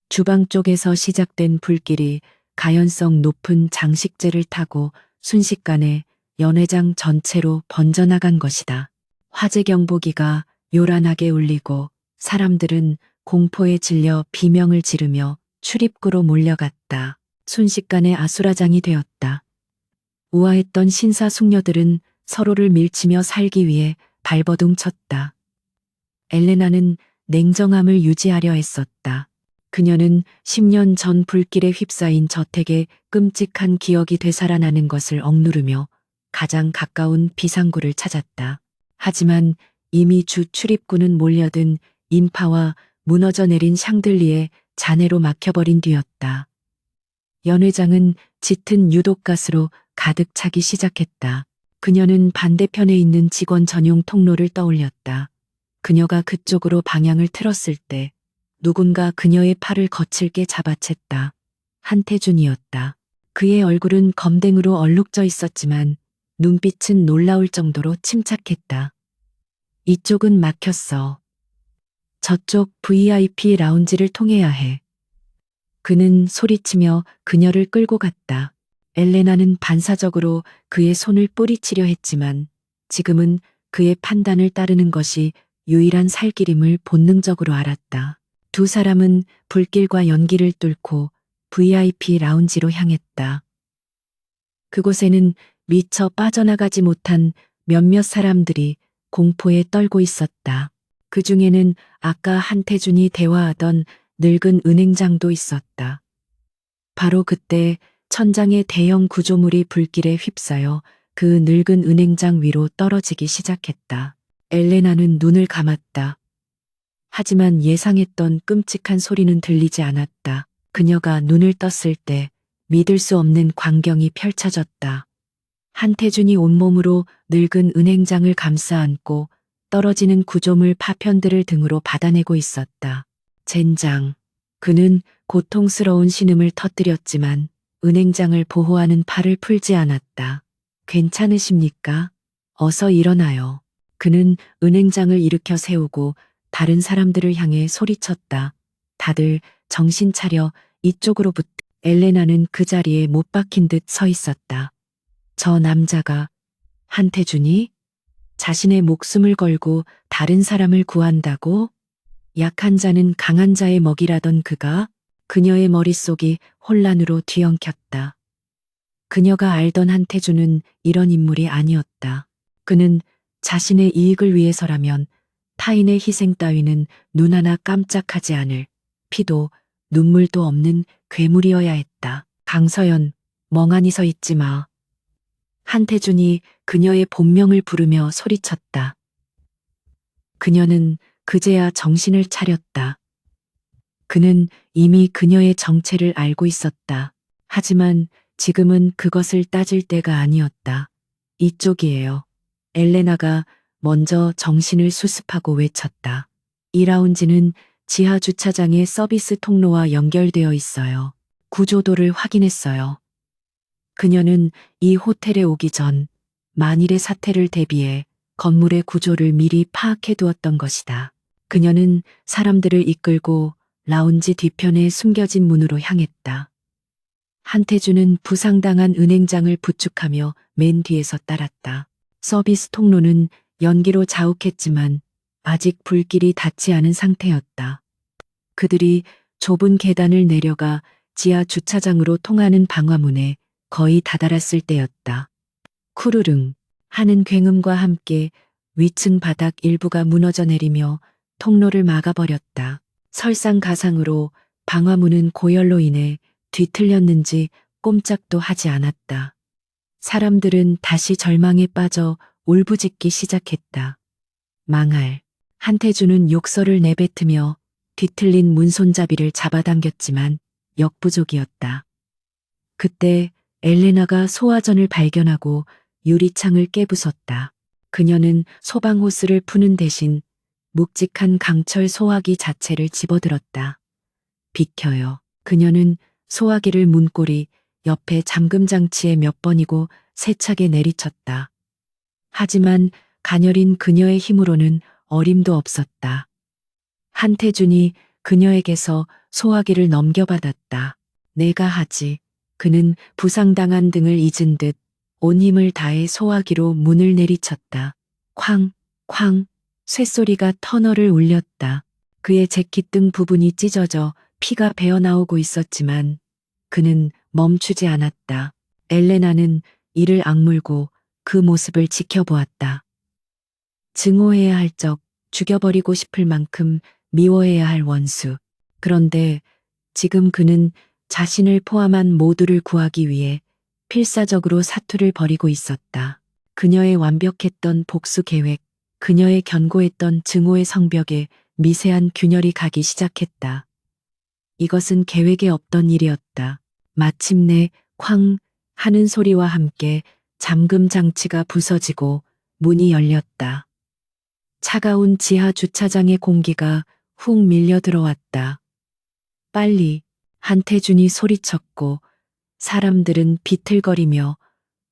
Speaker 1: 주방 쪽에서 시작된 불길이 가연성 높은 장식재를 타고 순식간에 연회장 전체로 번져나간 것이다. 화재 경보기가 요란하게 울리고 사람들은 공포에 질려 비명을 지르며 출입구로 몰려갔다. 순식간에 아수라장이 되었다. 우아했던 신사숙녀들은 서로를 밀치며 살기 위해 발버둥 쳤다. 엘레나는 냉정함을 유지하려 했었다. 그녀는 10년 전 불길에 휩싸인 저택의 끔찍한 기억이 되살아나는 것을 억누르며 가장 가까운 비상구를 찾았다. 하지만 이미 주 출입구는 몰려든 인파와 무너져 내린 샹들리에 잔해로 막혀버린 뒤였다. 연회장은 짙은 유독가스로 가득 차기 시작했다. 그녀는 반대편에 있는 직원 전용 통로를 떠올렸다. 그녀가 그쪽으로 방향을 틀었을 때 누군가 그녀의 팔을 거칠게 잡아챘다. 한태준이었다. 그의 얼굴은 검댕으로 얼룩져 있었지만 눈빛은 놀라울 정도로 침착했다. 이쪽은 막혔어. 저쪽 VIP 라운지를 통해야 해. 그는 소리치며 그녀를 끌고 갔다. 엘레나는 반사적으로 그의 손을 뿌리치려 했지만 지금은 그의 판단을 따르는 것이 유일한 살 길임을 본능적으로 알았다. 두 사람은 불길과 연기를 뚫고 VIP 라운지로 향했다. 그곳에는 미처 빠져나가지 못한 몇몇 사람들이 공포에 떨고 있었다. 그 중에는 아까 한태준이 대화하던 늙은 은행장도 있었다. 바로 그때 천장의 대형 구조물이 불길에 휩싸여 그 늙은 은행장 위로 떨어지기 시작했다. 엘레나는 눈을 감았다. 하지만 예상했던 끔찍한 소리는 들리지 않았다. 그녀가 눈을 떴을 때 믿을 수 없는 광경이 펼쳐졌다. 한태준이 온몸으로 늙은 은행장을 감싸 안고 떨어지는 구조물 파편들을 등으로 받아내고 있었다. 젠장. 그는 고통스러운 신음을 터뜨렸지만 은행장을 보호하는 팔을 풀지 않았다. 괜찮으십니까? 어서 일어나요. 그는 은행장을 일으켜 세우고 다른 사람들을 향해 소리쳤다. 다들 정신 차려 이쪽으로부터. 엘레나는 그 자리에 못 박힌 듯 서 있었다. 저 남자가 한태준이 자신의 목숨을 걸고 다른 사람을 구한다고? 약한 자는 강한 자의 먹이라던 그가 그녀의 머릿속이 혼란으로 뒤엉켰다. 그녀가 알던 한태준은 이런 인물이 아니었다. 그는 자신의 이익을 위해서라면 타인의 희생 따위는 눈 하나 깜짝하지 않을 피도 눈물도 없는 괴물이어야 했다. 강서연, 멍하니 서 있지 마. 한태준이 그녀의 본명을 부르며 소리쳤다. 그녀는 그제야 정신을 차렸다. 그는 이미 그녀의 정체를 알고 있었다. 하지만 지금은 그것을 따질 때가 아니었다. 이쪽이에요. 엘레나가 먼저 정신을 수습하고 외쳤다. 이 라운지는 지하 주차장의 서비스 통로와 연결되어 있어요. 구조도를 확인했어요. 그녀는 이 호텔에 오기 전 만일의 사태를 대비해 건물의 구조를 미리 파악해 두었던 것이다. 그녀는 사람들을 이끌고 라운지 뒤편에 숨겨진 문으로 향했다. 한태준은 부상당한 은행장을 부축하며 맨 뒤에서 따랐다. 서비스 통로는 연기로 자욱했지만 아직 불길이 닿지 않은 상태였다. 그들이 좁은 계단을 내려가 지하 주차장으로 통하는 방화문에 거의 다다랐을 때였다. 쿠르릉 하는 굉음과 함께 위층 바닥 일부가 무너져 내리며 통로를 막아버렸다. 설상가상으로 방화문은 고열로 인해 뒤틀렸는지 꼼짝도 하지 않았다. 사람들은 다시 절망에 빠져 울부짖기 시작했다. 망할. 한태준은 욕설을 내뱉으며 뒤틀린 문손잡이를 잡아당겼지만 역부족이었다. 그때 엘레나가 소화전을 발견하고 유리창을 깨부쉈다. 그녀는 소방호스를 푸는 대신 묵직한 강철 소화기 자체를 집어들었다. 비켜요. 그녀는 소화기를 문고리 옆에 잠금 장치에 몇 번이고 세차게 내리쳤다. 하지만 가녀린 그녀의 힘으로는 어림도 없었다. 한태준이 그녀에게서 소화기를 넘겨받았다. 내가 하지. 그는 부상당한 등을 잊은 듯 온 힘을 다해 소화기로 문을 내리쳤다. 쾅, 쾅, 쇳소리가 터널을 울렸다. 그의 재킷 등 부분이 찢어져 피가 배어나오고 있었지만 그는 멈추지 않았다. 엘레나는 이를 악물고 그 모습을 지켜보았다. 증오해야 할 적, 죽여버리고 싶을 만큼 미워해야 할 원수. 그런데 지금 그는 자신을 포함한 모두를 구하기 위해 필사적으로 사투를 벌이고 있었다. 그녀의 완벽했던 복수 계획, 그녀의 견고했던 증오의 성벽에 미세한 균열이 가기 시작했다. 이것은 계획에 없던 일이었다. 마침내 쾅 하는 소리와 함께 잠금 장치가 부서지고 문이 열렸다. 차가운 지하 주차장의 공기가 훅 밀려 들어왔다. 빨리, 한태준이 소리쳤고 사람들은 비틀거리며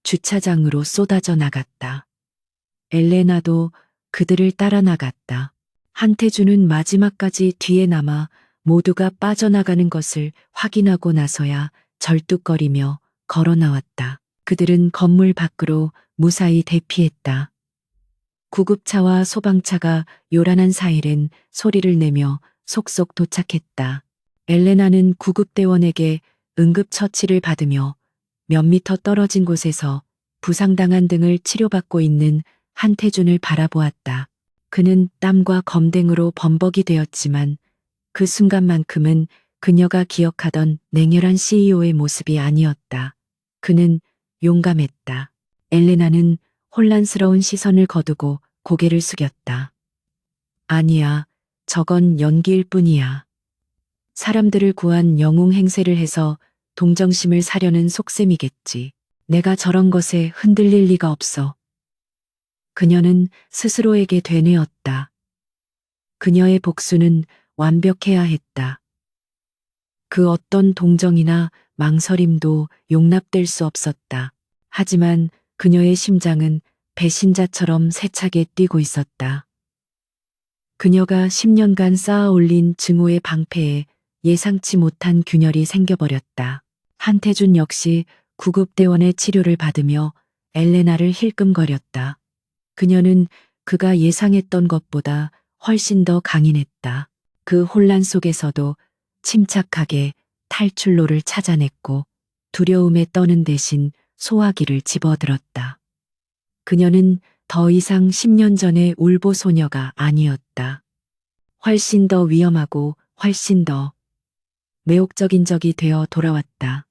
Speaker 1: 주차장으로 쏟아져 나갔다. 엘레나도 그들을 따라 나갔다. 한태준은 마지막까지 뒤에 남아 모두가 빠져나가는 것을 확인하고 나서야 절뚝거리며 걸어 나왔다. 그들은 건물 밖으로 무사히 대피했다. 구급차와 소방차가 요란한 사이렌 소리를 내며 속속 도착했다. 엘레나는 구급대원에게 응급처치를 받으며 몇 미터 떨어진 곳에서 부상당한 등을 치료받고 있는 한태준을 바라보았다. 그는 땀과 검댕으로 범벅이 되었지만 그 순간만큼은 그녀가 기억하던 냉혈한 CEO의 모습이 아니었다. 그는 용감했다. 엘레나는 혼란스러운 시선을 거두고 고개를 숙였다. 아니야, 저건 연기일 뿐이야. 사람들을 구한 영웅 행세를 해서 동정심을 사려는 속셈이겠지. 내가 저런 것에 흔들릴 리가 없어. 그녀는 스스로에게 되뇌었다. 그녀의 복수는 완벽해야 했다. 그 어떤 동정이나 망설임도 용납될 수 없었다. 하지만 그녀의 심장은 배신자처럼 세차게 뛰고 있었다. 그녀가 10년간 쌓아 올린 증오의 방패에 예상치 못한 균열이 생겨버렸다. 한태준 역시 구급대원의 치료를 받으며 엘레나를 힐끔거렸다. 그녀는 그가 예상했던 것보다 훨씬 더 강인했다. 그 혼란 속에서도 침착하게 탈출로를 찾아냈고 두려움에 떠는 대신 소화기를 집어들었다. 그녀는 더 이상 10년 전의 울보 소녀가 아니었다. 훨씬 더 위험하고 훨씬 더 매혹적인 적이 되어 돌아왔다.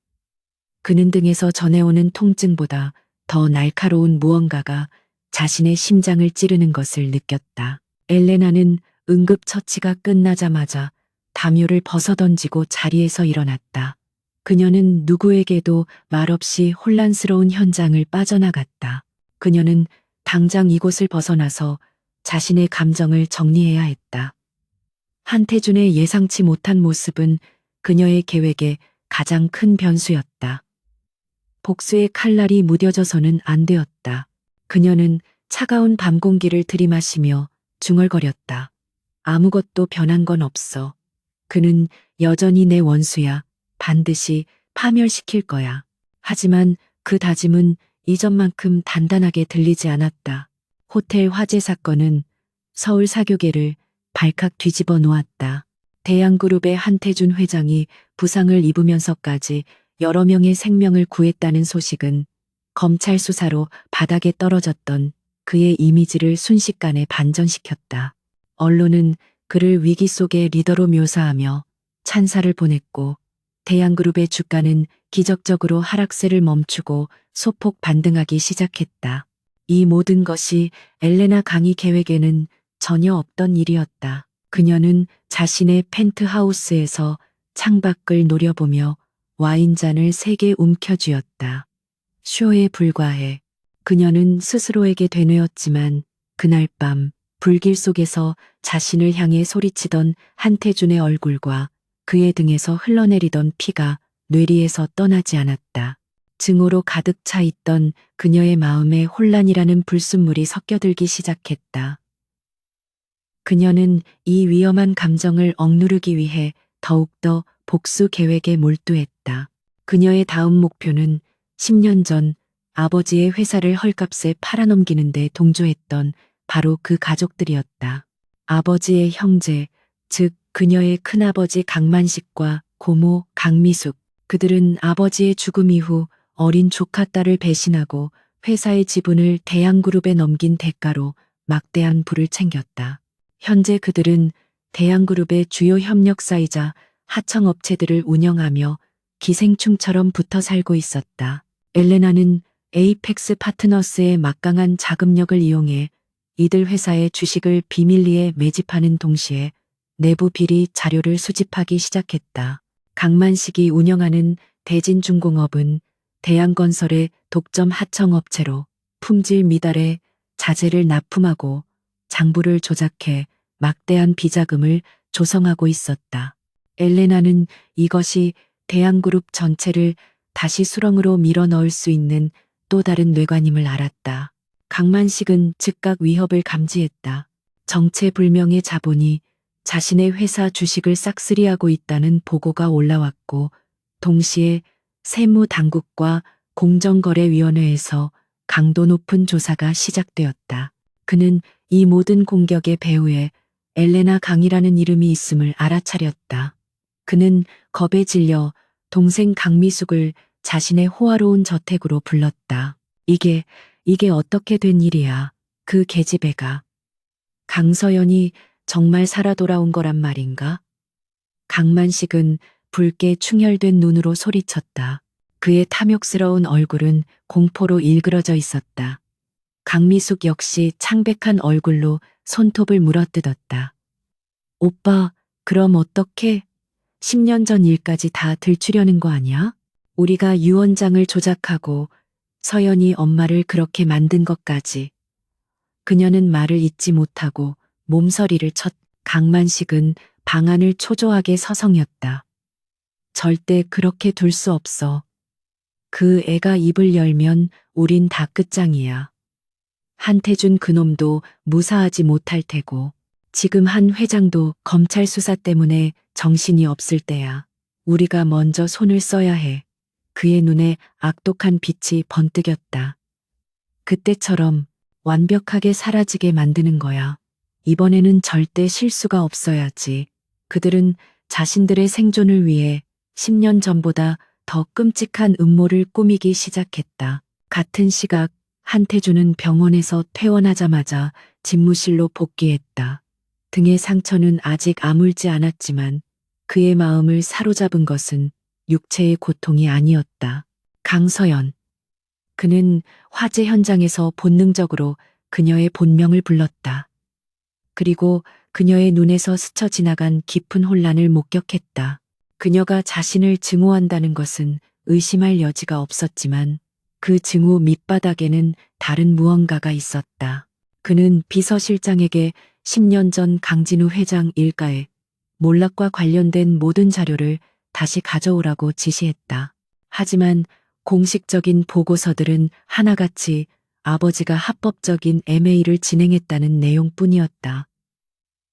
Speaker 1: 그는 등에서 전해오는 통증보다 더 날카로운 무언가가 자신의 심장을 찌르는 것을 느꼈다. 엘레나는 응급처치가 끝나자마자 담요를 벗어던지고 자리에서 일어났다. 그녀는 누구에게도 말없이 혼란스러운 현장을 빠져나갔다. 그녀는 당장 이곳을 벗어나서 자신의 감정을 정리해야 했다. 한태준의 예상치 못한 모습은 그녀의 계획의 가장 큰 변수였다. 복수의 칼날이 무뎌져서는 안 되었다. 그녀는 차가운 밤 공기를 들이마시며 중얼거렸다. 아무것도 변한 건 없어. 그는 여전히 내 원수야. 반드시 파멸시킬 거야. 하지만 그 다짐은 이전만큼 단단하게 들리지 않았다. 호텔 화재 사건은 서울 사교계를 발칵 뒤집어 놓았다. 대양그룹의 한태준 회장이 부상을 입으면서까지 여러 명의 생명을 구했다는 소식은 검찰 수사로 바닥에 떨어졌던 그의 이미지를 순식간에 반전시켰다. 언론은 그를 위기 속의 리더로 묘사하며 찬사를 보냈고 대양그룹의 주가는 기적적으로 하락세를 멈추고 소폭 반등하기 시작했다. 이 모든 것이 엘레나 강희 계획에는 전혀 없던 일이었다. 그녀는 자신의 펜트하우스에서 창밖을 노려보며 와인잔을 3개 움켜쥐었다. 쇼에 불과해. 그녀는 스스로에게 되뇌었지만 그날 밤 불길 속에서 자신을 향해 소리치던 한태준의 얼굴과 그의 등에서 흘러내리던 피가 뇌리에서 떠나지 않았다. 증오로 가득 차 있던 그녀의 마음에 혼란이라는 불순물이 섞여들기 시작했다. 그녀는 이 위험한 감정을 억누르기 위해 더욱더 복수 계획에 몰두했다. 그녀의 다음 목표는 10년 전 아버지의 회사를 헐값에 팔아넘기는 데 동조했던 바로 그 가족들이었다. 아버지의 형제, 즉 그녀의 큰아버지 강만식과 고모 강미숙, 그들은 아버지의 죽음 이후 어린 조카 딸을 배신하고 회사의 지분을 대양그룹에 넘긴 대가로 막대한 부를 챙겼다. 현재 그들은 대양그룹의 주요 협력사이자 하청업체들을 운영하며 기생충처럼 붙어 살고 있었다. 엘레나는 에이펙스 파트너스의 막강한 자금력을 이용해 이들 회사의 주식을 비밀리에 매집하는 동시에 내부 비리 자료를 수집하기 시작했다. 강만식이 운영하는 대진중공업은 대양건설의 독점 하청업체로 품질 미달에 자재를 납품하고 장부를 조작해 막대한 비자금을 조성하고 있었다. 엘레나는 이것이 대양그룹 전체를 다시 수렁으로 밀어넣을 수 있는 또 다른 뇌관임을 알았다. 강만식은 즉각 위협을 감지했다. 정체불명의 자본이 자신의 회사 주식을 싹쓸이하고 있다는 보고가 올라왔고 동시에 세무당국과 공정거래위원회에서 강도 높은 조사가 시작되었다. 그는 이 모든 공격의 배후에 엘레나 강이라는 이름이 있음을 알아차렸다. 그는 겁에 질려 동생 강미숙을 자신의 호화로운 저택으로 불렀다. 이게 어떻게 된 일이야. 그 계집애가 강서연이 정말 살아 돌아온 거란 말인가? 강만식은 붉게 충혈된 눈으로 소리쳤다. 그의 탐욕스러운 얼굴은 공포로 일그러져 있었다. 강미숙 역시 창백한 얼굴로 손톱을 물어뜯었다. 오빠, 그럼 어떻게? 10년 전 일까지 다 들추려는 거 아니야? 우리가 유언장을 조작하고 서연이 엄마를 그렇게 만든 것까지. 그녀는 말을 잇지 못하고 몸서리를 쳤. 강만식은 방안을 초조하게 서성였다. 절대 그렇게 둘 수 없어. 그 애가 입을 열면 우린 다 끝장이야. 한태준 그놈도 무사하지 못할 테고, 지금 한 회장도 검찰 수사 때문에 정신이 없을 때야. 우리가 먼저 손을 써야 해. 그의 눈에 악독한 빛이 번뜩였다. 그때처럼 완벽하게 사라지게 만드는 거야. 이번에는 절대 실수가 없어야지. 그들은 자신들의 생존을 위해 10년 전보다 더 끔찍한 음모를 꾸미기 시작했다. 같은 시각 한태준은 병원에서 퇴원하자마자 집무실로 복귀했다. 등의 상처는 아직 아물지 않았지만 그의 마음을 사로잡은 것은 육체의 고통이 아니었다. 강서연. 그는 화재 현장에서 본능적으로 그녀의 본명을 불렀다. 그리고 그녀의 눈에서 스쳐 지나간 깊은 혼란을 목격했다. 그녀가 자신을 증오한다는 것은 의심할 여지가 없었지만 그 증오 밑바닥에는 다른 무언가가 있었다. 그는 비서실장에게 10년 전 강진우 회장 일가에 몰락과 관련된 모든 자료를 다시 가져오라고 지시했다. 하지만 공식적인 보고서들은 하나같이 아버지가 합법적인 MA를 진행했다는 내용뿐이었다.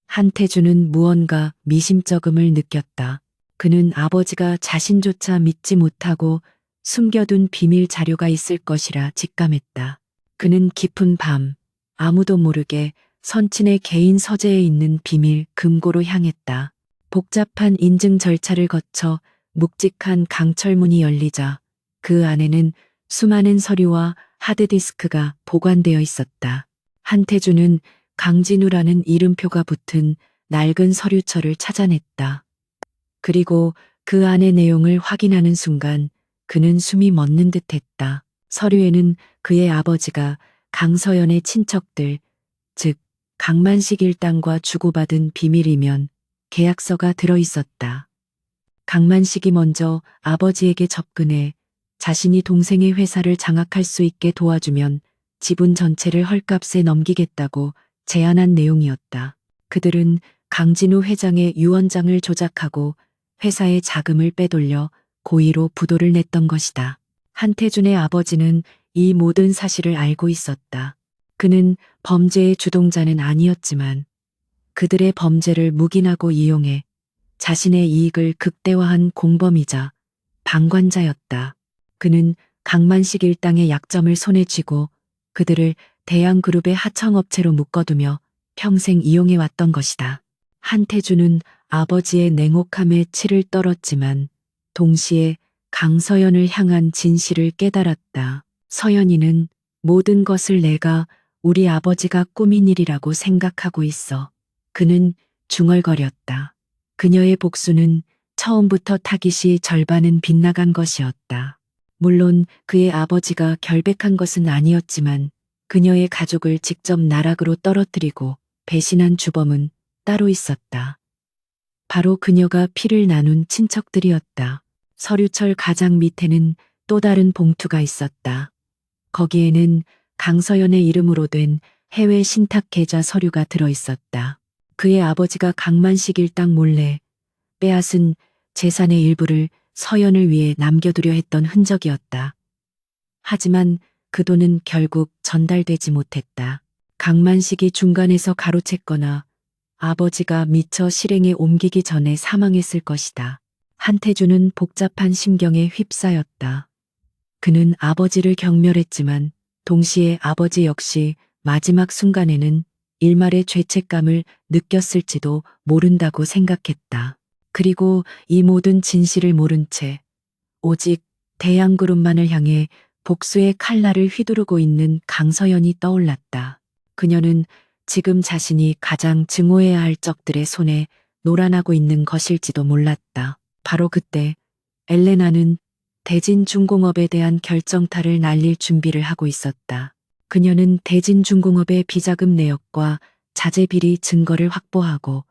Speaker 1: 한태준은 무언가 미심쩍음을 느꼈다. 그는 아버지가 자신조차 믿지 못하고 숨겨둔 비밀 자료가 있을 것이라 직감했다. 그는 깊은 밤 아무도 모르게 선친의 개인 서재에 있는 비밀 금고로 향했다. 복잡한 인증 절차를 거쳐 묵직한 강철문이 열리자 그 안에는 수많은 서류와 하드디스크가 보관되어 있었다. 한태준은 강진우라는 이름표가 붙은 낡은 서류철을 찾아냈다. 그리고 그 안의 내용을 확인하는 순간 그는 숨이 멎는 듯 했다. 서류에는 그의 아버지가 강서연의 친척들, 즉 강만식 일당과 주고받은 비밀이면 계약서가 들어 있었다. 강만식이 먼저 아버지에게 접근해 자신이 동생의 회사를 장악할 수 있게 도와주면 지분 전체를 헐값에 넘기겠다고 제안한 내용이었다. 그들은 강진우 회장의 유언장을 조작하고 회사의 자금을 빼돌려 고의로 부도를 냈던 것이다. 한태준의 아버지는 이 모든 사실을 알고 있었다. 그는 범죄의 주동자는 아니었지만 그들의 범죄를 묵인하고 이용해 자신의 이익을 극대화한 공범이자 방관자였다. 그는 강만식 일당의 약점을 손에 쥐고 그들을 대양그룹의 하청업체로 묶어두며 평생 이용해왔던 것이다. 한태준은 아버지의 냉혹함에 치를 떨었지만 동시에 강서연을 향한 진실을 깨달았다. 서연이는 모든 것을 내가 우리 아버지가 꾸민 일이라고 생각하고 있어. 그는 중얼거렸다. 그녀의 복수는 처음부터 타깃이 절반은 빗나간 것이었다. 물론 그의 아버지가 결백한 것은 아니었지만 그녀의 가족을 직접 나락으로 떨어뜨리고 배신한 주범은 따로 있었다. 바로 그녀가 피를 나눈 친척들이었다. 서류철 가장 밑에는 또 다른 봉투가 있었다. 거기에는 강서연의 이름으로 된 해외 신탁 계좌 서류가 들어 있었다. 그의 아버지가 강만식 일당 몰래 빼앗은 재산의 일부를 서연을 위해 남겨두려 했던 흔적이었다. 하지만 그 돈은 결국 전달되지 못했다. 강만식이 중간에서 가로챘거나 아버지가 미처 실행에 옮기기 전에 사망했을 것이다. 한태준은 복잡한 심경에 휩싸였다. 그는 아버지를 경멸했지만 동시에 아버지 역시 마지막 순간에는 일말의 죄책감을 느꼈을지도 모른다고 생각했다. 그리고 이 모든 진실을 모른 채 오직 대양그룹만을 향해 복수의 칼날을 휘두르고 있는 강서연이 떠올랐다. 그녀는 지금 자신이 가장 증오해야 할 적들의 손에 놀아나고 있는 것일지도 몰랐다. 바로 그때 엘레나는 대진중공업에 대한 결정타를 날릴 준비를 하고 있었다. 그녀는 대진중공업의 비자금 내역과 자재 비리 증거를 확보하고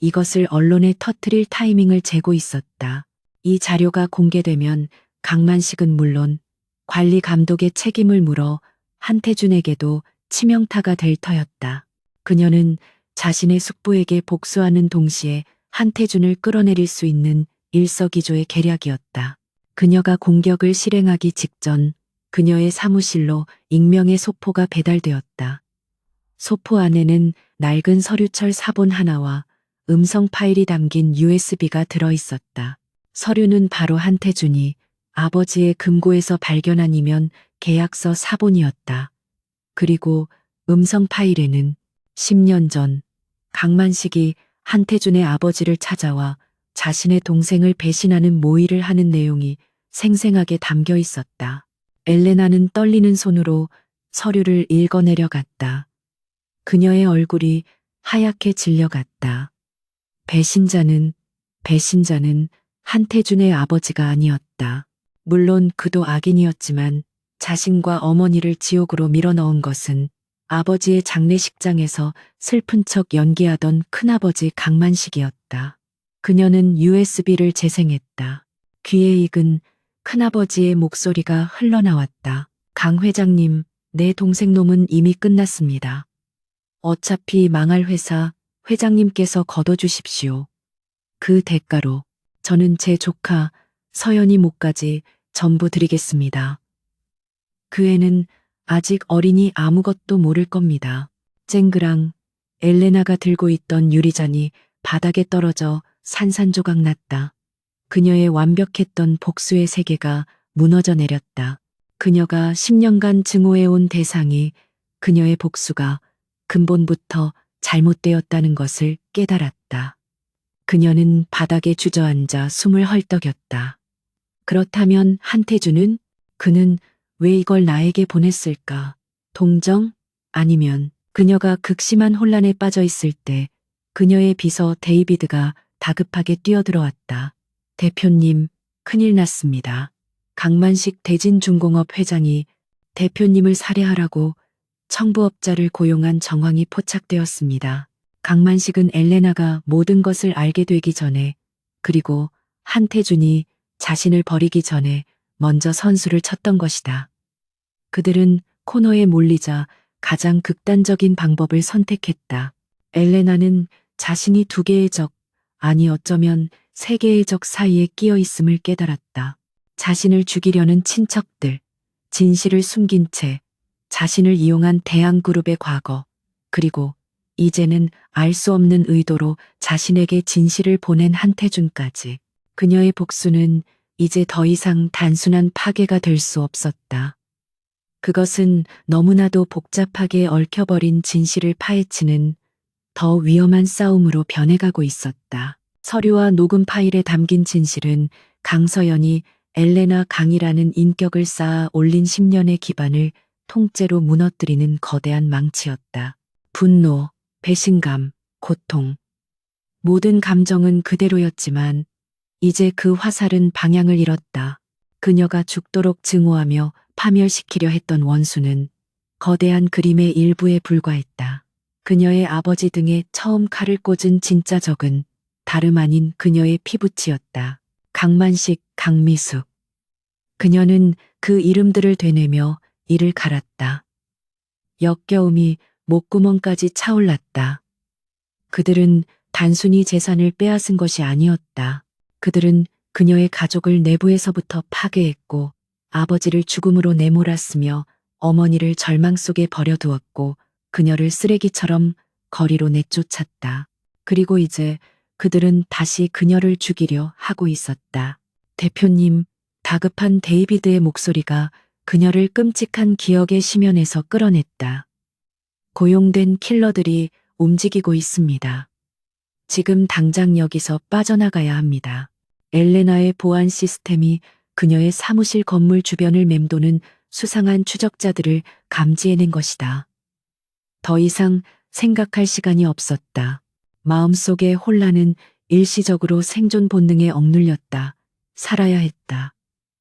Speaker 1: 이것을 언론에 터뜨릴 타이밍을 재고 있었다. 이 자료가 공개되면 강만식은 물론 관리 감독의 책임을 물어 한태준에게도 치명타가 될 터였다. 그녀는 자신의 숙부에게 복수하는 동시에 한태준을 끌어내릴 수 있는 일석이조의 계략이었다. 그녀가 공격을 실행하기 직전 그녀의 사무실로 익명의 소포가 배달되었다. 소포 안에는 낡은 서류철 사본 하나와 음성 파일이 담긴 USB가 들어있었다. 서류는 바로 한태준이 아버지의 금고에서 발견한 이면 계약서 사본이었다. 그리고 음성 파일에는 10년 전 강만식이 한태준의 아버지를 찾아와 자신의 동생을 배신하는 모의를 하는 내용이 생생하게 담겨 있었다. 엘레나는 떨리는 손으로 서류를 읽어내려갔다. 그녀의 얼굴이 하얗게 질려갔다. 배신자는 한태준의 아버지가 아니었다. 물론 그도 악인이었지만 자신과 어머니를 지옥으로 밀어넣은 것은 아버지의 장례식장에서 슬픈 척 연기하던 큰아버지 강만식이었다. 그녀는 USB를 재생했다. 귀에 익은 큰아버지의 목소리가 흘러나왔다. 강 회장님, 내 동생 놈은 이미 끝났습니다. 어차피 망할 회사 회장님께서 걷어주십시오. 그 대가로 저는 제 조카 서연이 목까지 전부 드리겠습니다. 그 애는 아직 어리니 아무것도 모를 겁니다. 쨍그랑 엘레나가 들고 있던 유리잔이 바닥에 떨어져 산산조각 났다. 그녀의 완벽했던 복수의 세계가 무너져 내렸다. 그녀가 10년간 증오해온 대상이 그녀의 복수가 근본부터 잘못되었다는 것을 깨달았다. 그녀는 바닥에 주저앉아 숨을 헐떡였다. 그렇다면 한태준은? 그는 왜 이걸 나에게 보냈을까? 동정? 아니면 그녀가 극심한 혼란에 빠져 있을 때 그녀의 비서 데이비드가 다급하게 뛰어들어왔다. 대표님, 큰일 났습니다. 강만식 대진중공업 회장이 대표님을 살해하라고 청부업자를 고용한 정황이 포착되었습니다. 강만식은 엘레나가 모든 것을 알게 되기 전에 그리고 한태준이 자신을 버리기 전에 먼저 선수를 쳤던 것이다. 그들은 코너에 몰리자 가장 극단적인 방법을 선택했다. 엘레나는 자신이 두 개의 적, 아니 어쩌면 세 개의 적 사이에 끼어 있음을 깨달았다. 자신을 죽이려는 친척들, 진실을 숨긴 채 자신을 이용한 대항그룹의 과거, 그리고 이제는 알 수 없는 의도로 자신에게 진실을 보낸 한태준까지. 그녀의 복수는 이제 더 이상 단순한 파괴가 될 수 없었다. 그것은 너무나도 복잡하게 얽혀버린 진실을 파헤치는 더 위험한 싸움으로 변해가고 있었다. 서류와 녹음 파일에 담긴 진실은 강서연이 엘레나 강이라는 인격을 쌓아 올린 10년의 기반을 통째로 무너뜨리는 거대한 망치였다. 분노, 배신감, 고통. 모든 감정은 그대로였지만 이제 그 화살은 방향을 잃었다. 그녀가 죽도록 증오하며 파멸시키려 했던 원수는 거대한 그림의 일부에 불과했다. 그녀의 아버지 등에 처음 칼을 꽂은 진짜 적은 다름 아닌 그녀의 피부치였다. 강만식, 강미숙. 그녀는 그 이름들을 되뇌며 이를 갈았다. 역겨움이 목구멍까지 차올랐다. 그들은 단순히 재산을 빼앗은 것이 아니었다. 그들은 그녀의 가족을 내부에서부터 파괴했고 아버지를 죽음으로 내몰았으며 어머니를 절망 속에 버려두었고 그녀를 쓰레기처럼 거리로 내쫓았다. 그리고 이제 그들은 다시 그녀를 죽이려 하고 있었다. 대표님, 다급한 데이비드의 목소리가 그녀를 끔찍한 기억의 심연에서 끌어냈다. 고용된 킬러들이 움직이고 있습니다. 지금 당장 여기서 빠져나가야 합니다. 엘레나의 보안 시스템이 그녀의 사무실 건물 주변을 맴도는 수상한 추적자들을 감지해낸 것이다. 더 이상 생각할 시간이 없었다. 마음속의 혼란은 일시적으로 생존 본능에 억눌렸다. 살아야 했다.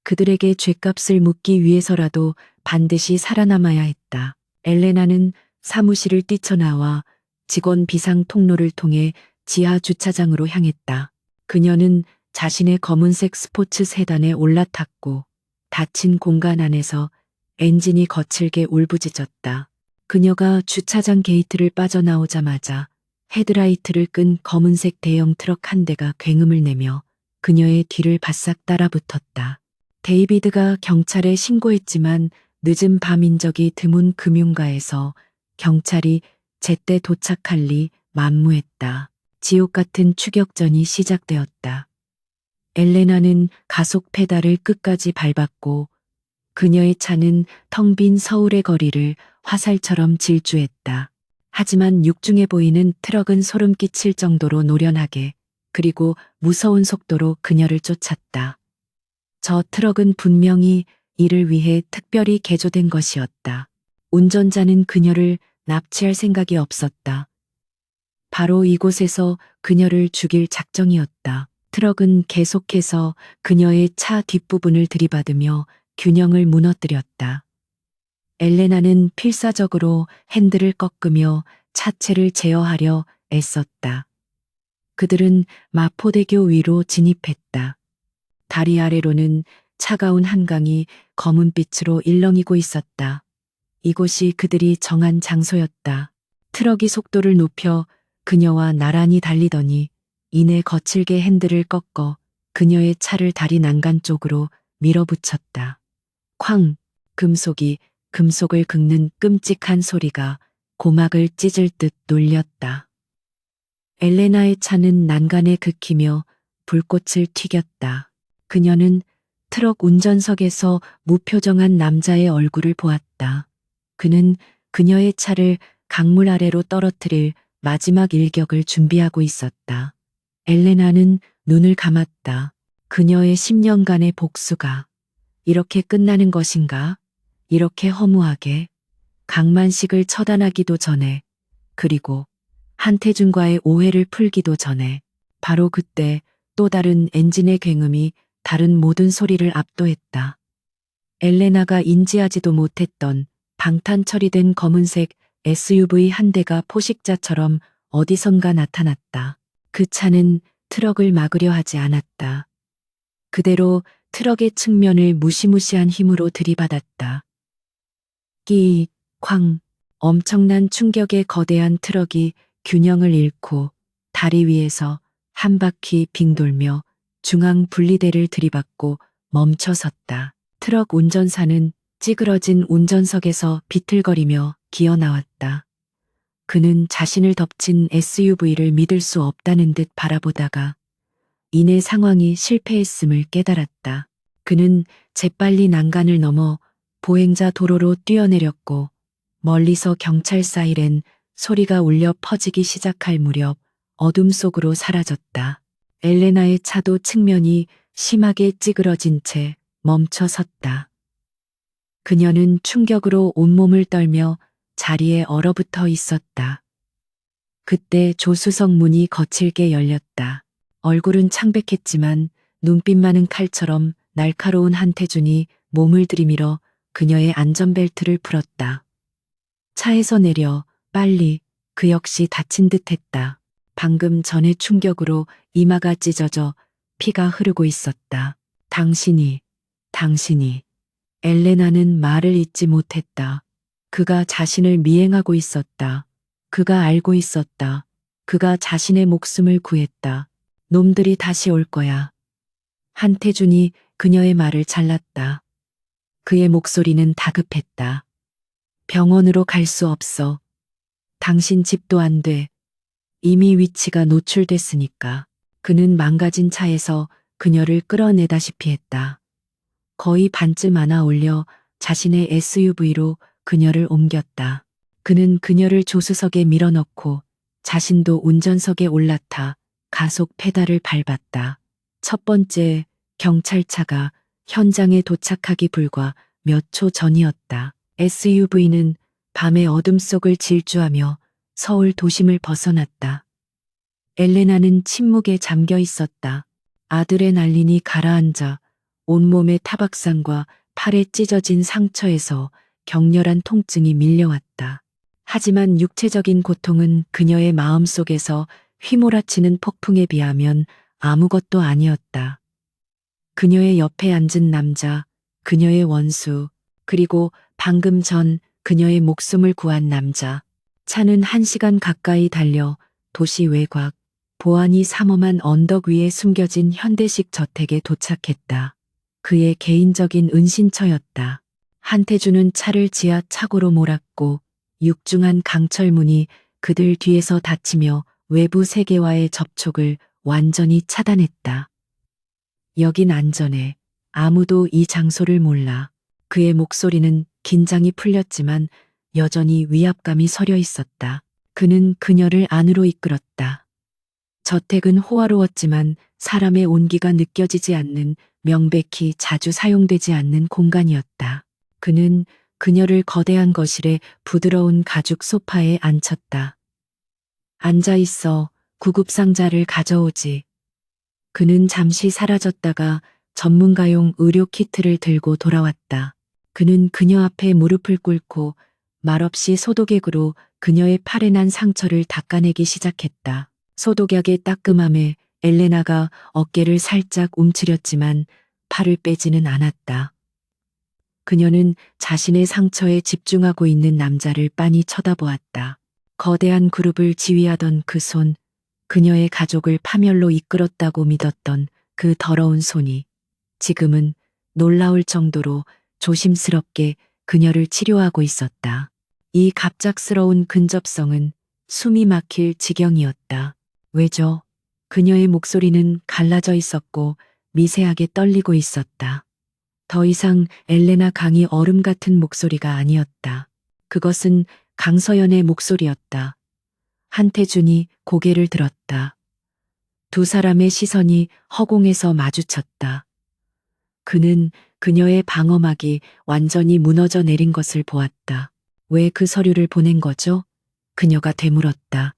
Speaker 1: 그들에게 죗값을 묻기 위해서라도 반드시 살아남아야 했다. 엘레나는 사무실을 뛰쳐나와 직원 비상 통로를 통해 지하 주차장으로 향했다. 그녀는 자신의 검은색 스포츠 세단에 올라탔고 닫힌 공간 안에서 엔진이 거칠게 울부짖었다. 그녀가 주차장 게이트를 빠져나오자마자 헤드라이트를 끈 검은색 대형 트럭 한 대가 굉음을 내며 그녀의 뒤를 바싹 따라붙었다. 데이비드가 경찰에 신고했지만 늦은 밤인 적이 드문 금융가에서 경찰이 제때 도착할 리 만무했다. 지옥 같은 추격전이 시작되었다. 엘레나는 가속 페달을 끝까지 밟았고 그녀의 차는 텅 빈 서울의 거리를 화살처럼 질주했다. 하지만 육중해 보이는 트럭은 소름 끼칠 정도로 노련하게 그리고 무서운 속도로 그녀를 쫓았다. 저 트럭은 분명히 이를 위해 특별히 개조된 것이었다. 운전자는 그녀를 납치할 생각이 없었다. 바로 이곳에서 그녀를 죽일 작정이었다. 트럭은 계속해서 그녀의 차 뒷부분을 들이받으며 균형을 무너뜨렸다. 엘레나는 필사적으로 핸들을 꺾으며 차체를 제어하려 애썼다. 그들은 마포대교 위로 진입했다. 다리 아래로는 차가운 한강이 검은빛으로 일렁이고 있었다. 이곳이 그들이 정한 장소였다. 트럭이 속도를 높여 그녀와 나란히 달리더니 이내 거칠게 핸들을 꺾어 그녀의 차를 다리 난간 쪽으로 밀어붙였다. 쾅! 금속이 금속을 긁는 끔찍한 소리가 고막을 찢을 듯 눌렸다. 엘레나의 차는 난간에 긁히며 불꽃을 튀겼다. 그녀는 트럭 운전석에서 무표정한 남자의 얼굴을 보았다. 그는 그녀의 차를 강물 아래로 떨어뜨릴 마지막 일격을 준비하고 있었다. 엘레나는 눈을 감았다. 그녀의 10년간의 복수가 이렇게 끝나는 것인가? 이렇게 허무하게 강만식을 처단하기도 전에 그리고 한태준과의 오해를 풀기도 전에 바로 그때 또 다른 엔진의 굉음이 다른 모든 소리를 압도했다. 엘레나가 인지하지도 못했던 방탄 처리된 검은색 SUV 한 대가 포식자처럼 어디선가 나타났다. 그 차는 트럭을 막으려 하지 않았다. 그대로 트럭의 측면을 무시무시한 힘으로 들이받았다. 끼, 쾅, 엄청난 충격에 거대한 트럭이 균형을 잃고 다리 위에서 한 바퀴 빙돌며 중앙 분리대를 들이받고 멈춰섰다. 트럭 운전사는 찌그러진 운전석에서 비틀거리며 기어 나왔다. 그는 자신을 덮친 SUV를 믿을 수 없다는 듯 바라보다가 이내 상황이 실패했음을 깨달았다. 그는 재빨리 난간을 넘어 보행자 도로로 뛰어내렸고 멀리서 경찰 사이렌 소리가 울려 퍼지기 시작할 무렵 어둠 속으로 사라졌다. 엘레나의 차도 측면이 심하게 찌그러진 채 멈춰 섰다. 그녀는 충격으로 온몸을 떨며 자리에 얼어붙어 있었다. 그때 조수석 문이 거칠게 열렸다. 얼굴은 창백했지만 눈빛만은 칼처럼 날카로운 한태준이 몸을 들이밀어 그녀의 안전벨트를 풀었다. 차에서 내려 빨리. 그 역시 다친 듯 했다. 방금 전의 충격으로 이마가 찢어져 피가 흐르고 있었다. 당신이. 엘레나는 말을 잇지 못했다. 그가 자신을 미행하고 있었다. 그가 알고 있었다. 그가 자신의 목숨을 구했다. 놈들이 다시 올 거야. 한태준이 그녀의 말을 잘랐다. 그의 목소리는 다급했다. 병원으로 갈 수 없어. 당신 집도 안 돼. 이미 위치가 노출됐으니까. 그는 망가진 차에서 그녀를 끌어내다시피 했다. 거의 반쯤 안아 올려 자신의 SUV로 그녀를 옮겼다. 그는 그녀를 조수석에 밀어넣고 자신도 운전석에 올라타 가속 페달을 밟았다. 첫 번째 경찰차가 현장에 도착하기 불과 몇 초 전이었다. SUV는 밤의 어둠 속을 질주하며 서울 도심을 벗어났다. 엘레나는 침묵에 잠겨 있었다. 아드레날린이 가라앉아 온몸의 타박상과 팔에 찢어진 상처에서 격렬한 통증이 밀려왔다. 하지만 육체적인 고통은 그녀의 마음속에서 휘몰아치는 폭풍에 비하면 아무것도 아니었다. 그녀의 옆에 앉은 남자, 그녀의 원수, 그리고 방금 전 그녀의 목숨을 구한 남자. 차는 1시간 가까이 달려 도시 외곽, 보안이 삼엄한 언덕 위에 숨겨진 현대식 저택에 도착했다. 그의 개인적인 은신처였다. 한태주는 차를 지하 차고로 몰았고 육중한 강철문이 그들 뒤에서 닫히며 외부 세계와의 접촉을 완전히 차단했다. 여긴 안전해. 아무도 이 장소를 몰라. 그의 목소리는 긴장이 풀렸지만 여전히 위압감이 서려 있었다. 그는 그녀를 안으로 이끌었다. 저택은 호화로웠지만 사람의 온기가 느껴지지 않는, 명백히 자주 사용되지 않는 공간이었다. 그는 그녀를 거대한 거실의 부드러운 가죽 소파에 앉혔다. 앉아 있어. 구급상자를 가져오지. 그는 잠시 사라졌다가 전문가용 의료 키트를 들고 돌아왔다. 그는 그녀 앞에 무릎을 꿇고 말없이 소독액으로 그녀의 팔에 난 상처를 닦아내기 시작했다. 소독약의 따끔함에 엘레나가 어깨를 살짝 움츠렸지만 팔을 빼지는 않았다. 그녀는 자신의 상처에 집중하고 있는 남자를 빤히 쳐다보았다. 거대한 그룹을 지휘하던 그 손, 그녀의 가족을 파멸로 이끌었다고 믿었던 그 더러운 손이 지금은 놀라울 정도로 조심스럽게 그녀를 치료하고 있었다. 이 갑작스러운 근접성은 숨이 막힐 지경이었다. 왜죠? 그녀의 목소리는 갈라져 있었고 미세하게 떨리고 있었다. 더 이상 엘레나 강이 얼음 같은 목소리가 아니었다. 그것은 강서연의 목소리였다. 한태준이 고개를 들었다. 두 사람의 시선이 허공에서 마주쳤다. 그는 그녀의 방어막이 완전히 무너져 내린 것을 보았다. 왜 그 서류를 보낸 거죠? 그녀가 되물었다.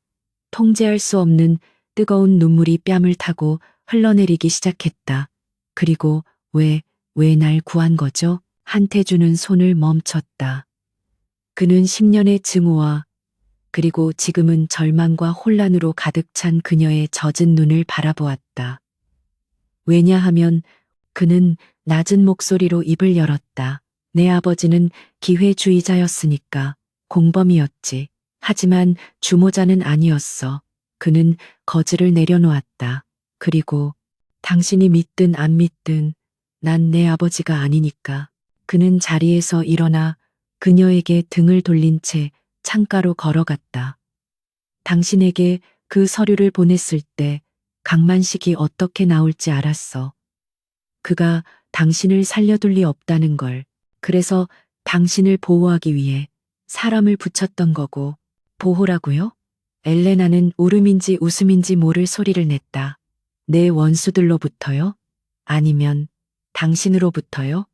Speaker 1: 통제할 수 없는 뜨거운 눈물이 뺨을 타고 흘러내리기 시작했다. 그리고 왜 날 구한 거죠? 한태준은 손을 멈췄다. 그는 10년의 증오와 그리고 지금은 절망과 혼란으로 가득 찬 그녀의 젖은 눈을 바라보았다. 왜냐하면 그는 낮은 목소리로 입을 열었다. 내 아버지는 기회주의자였으니까, 공범이었지. 하지만 주모자는 아니었어. 그는 거즈를 내려놓았다. 그리고 당신이 믿든 안 믿든 난 내 아버지가 아니니까. 그는 자리에서 일어나 그녀에게 등을 돌린 채 창가로 걸어갔다. 당신에게 그 서류를 보냈을 때 강만식이 어떻게 나올지 알았어. 그가 당신을 살려둘 리 없다는 걸. 그래서 당신을 보호하기 위해 사람을 붙였던 거고. 보호라고요? 엘레나는 울음인지 웃음인지 모를 소리를 냈다. 내 원수들로부터요? 아니면 당신으로부터요?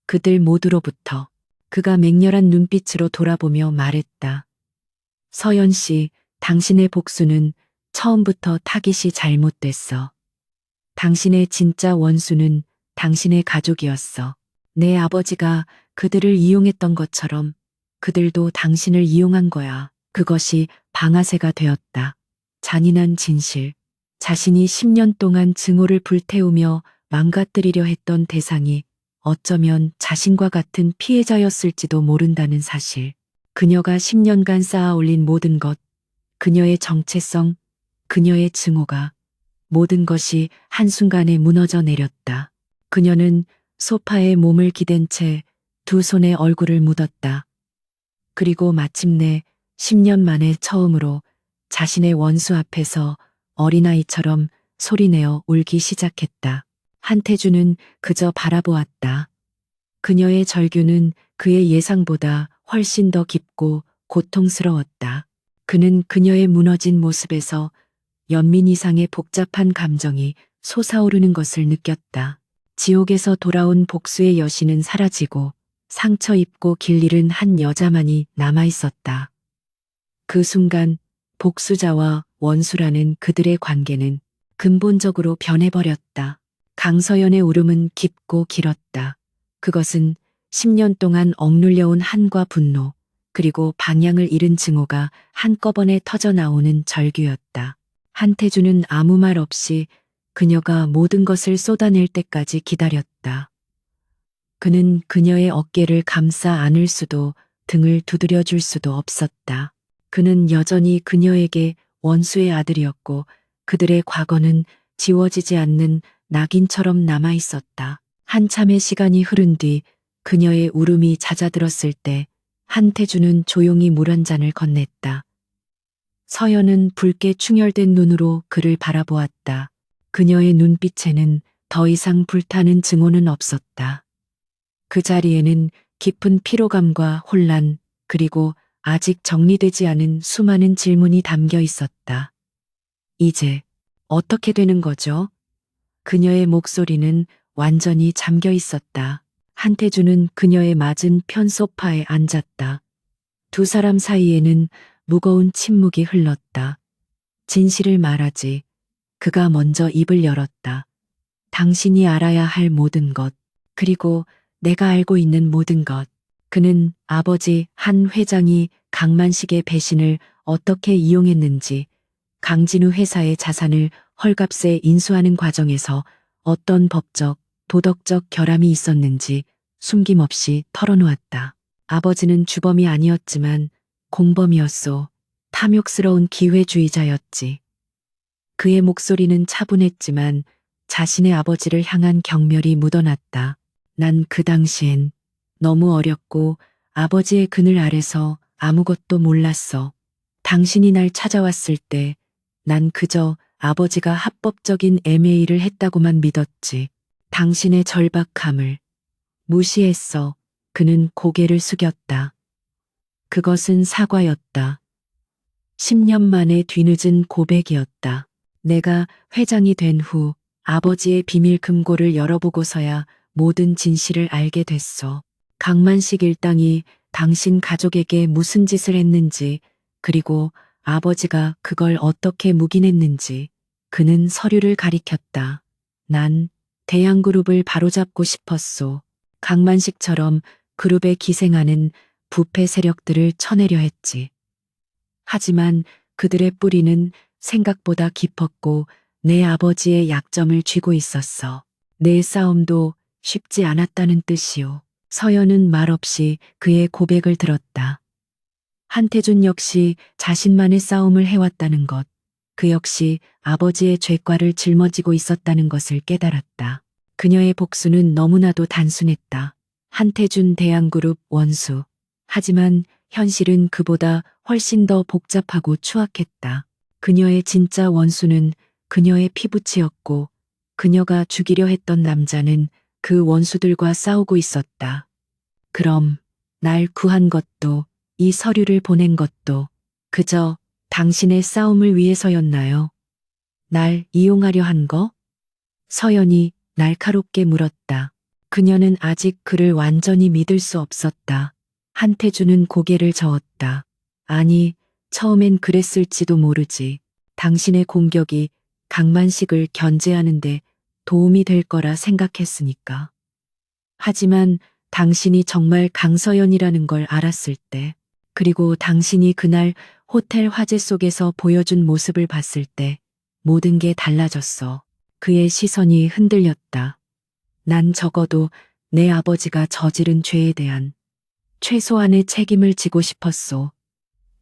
Speaker 1: 그들 모두로부터. 그가 맹렬한 눈빛으로 돌아보며 말했다. 서연 씨, 당신의 복수는 처음부터 타깃이 잘못됐어. 당신의 진짜 원수는 당신의 가족이었어. 내 아버지가 그들을 이용했던 것처럼 그들도 당신을 이용한 거야. 그것이 방아쇠가 되었다. 잔인한 진실. 자신이 10년 동안 증오를 불태우며 망가뜨리려 했던 대상이 어쩌면 자신과 같은 피해자였을지도 모른다는 사실. 그녀가 10년간 쌓아 올린 모든 것, 그녀의 정체성, 그녀의 증오가, 모든 것이 한순간에 무너져 내렸다. 그녀는 소파에 몸을 기댄 채 두 손에 얼굴을 묻었다. 그리고 마침내 10년 만에 처음으로 자신의 원수 앞에서 어린아이처럼 소리내어 울기 시작했다. 한태주는 그저 바라보았다. 그녀의 절규는 그의 예상보다 훨씬 더 깊고 고통스러웠다. 그는 그녀의 무너진 모습에서 연민 이상의 복잡한 감정이 솟아오르는 것을 느꼈다. 지옥에서 돌아온 복수의 여신은 사라지고 상처 입고 길 잃은 한 여자만이 남아 있었다. 그 순간 복수자와 원수라는 그들의 관계는 근본적으로 변해버렸다. 강서연의 울음은 깊고 길었다. 그것은 10년 동안 억눌려온 한과 분노, 그리고 방향을 잃은 증오가 한꺼번에 터져 나오는 절규였다. 한태주는 아무 말 없이 그녀가 모든 것을 쏟아낼 때까지 기다렸다. 그는 그녀의 어깨를 감싸 안을 수도 등을 두드려 줄 수도 없었다. 그는 여전히 그녀에게 원수의 아들이었고 그들의 과거는 지워지지 않는 낙인처럼 남아 있었다. 한참의 시간이 흐른 뒤 그녀의 울음이 잦아들었을 때 한태주는 조용히 물 한 잔을 건넸다. 서연은 붉게 충혈된 눈으로 그를 바라보았다. 그녀의 눈빛에는 더 이상 불타는 증오는 없었다. 그 자리에는 깊은 피로감과 혼란, 그리고 아직 정리되지 않은 수많은 질문이 담겨 있었다. 이제 어떻게 되는 거죠? 그녀의 목소리는 완전히 잠겨 있었다. 한태주는 그녀의 맞은 편 소파에 앉았다. 두 사람 사이에는 무거운 침묵이 흘렀다. 진실을 말하지. 그가 먼저 입을 열었다. 당신이 알아야 할 모든 것, 그리고 내가 알고 있는 모든 것. 그는 아버지 한 회장이 강만식의 배신을 어떻게 이용했는지, 강진우 회사의 자산을 헐값에 인수하는 과정에서 어떤 법적, 도덕적 결함이 있었는지 숨김없이 털어놓았다. 아버지는 주범이 아니었지만 공범이었소. 탐욕스러운 기회주의자였지. 그의 목소리는 차분했지만 자신의 아버지를 향한 경멸이 묻어났다. 난 그 당시엔 너무 어렸고 아버지의 그늘 아래서 아무것도 몰랐어. 당신이 날 찾아왔을 때 난 그저 아버지가 합법적인 MA를 했다고만 믿었지. 당신의 절박함을 무시했어. 그는 고개를 숙였다. 그것은 사과였다. 10년 만에 뒤늦은 고백이었다. 내가 회장이 된 후 아버지의 비밀 금고를 열어보고서야 모든 진실을 알게 됐어. 강만식 일당이 당신 가족에게 무슨 짓을 했는지, 그리고 아버지가 그걸 어떻게 묵인했는지. 그는 서류를 가리켰다. 난 대양그룹을 바로잡고 싶었소. 강만식처럼 그룹에 기생하는 부패 세력들을 쳐내려 했지. 하지만 그들의 뿌리는 생각보다 깊었고 내 아버지의 약점을 쥐고 있었어. 내 싸움도 쉽지 않았다는 뜻이오. 서연은 말없이 그의 고백을 들었다. 한태준 역시 자신만의 싸움을 해왔다는 것, 그 역시 아버지의 죄과를 짊어지고 있었다는 것을 깨달았다. 그녀의 복수는 너무나도 단순했다. 한태준 대양그룹 원수. 하지만 현실은 그보다 훨씬 더 복잡하고 추악했다. 그녀의 진짜 원수는 그녀의 피부치였고 그녀가 죽이려 했던 남자는 그 원수들과 싸우고 있었다. 그럼 날 구한 것도 이 서류를 보낸 것도 그저 당신의 싸움을 위해서였나요? 날 이용하려 한 거? 서연이 날카롭게 물었다. 그녀는 아직 그를 완전히 믿을 수 없었다. 한태주는 고개를 저었다. 아니, 처음엔 그랬을지도 모르지. 당신의 공격이 강만식을 견제하는데 도움이 될 거라 생각했으니까. 하지만 당신이 정말 강서연이라는 걸 알았을 때, 그리고 당신이 그날 호텔 화재 속에서 보여준 모습을 봤을 때 모든 게 달라졌어. 그의 시선이 흔들렸다. 난 적어도 내 아버지가 저지른 죄에 대한 최소한의 책임을 지고 싶었소.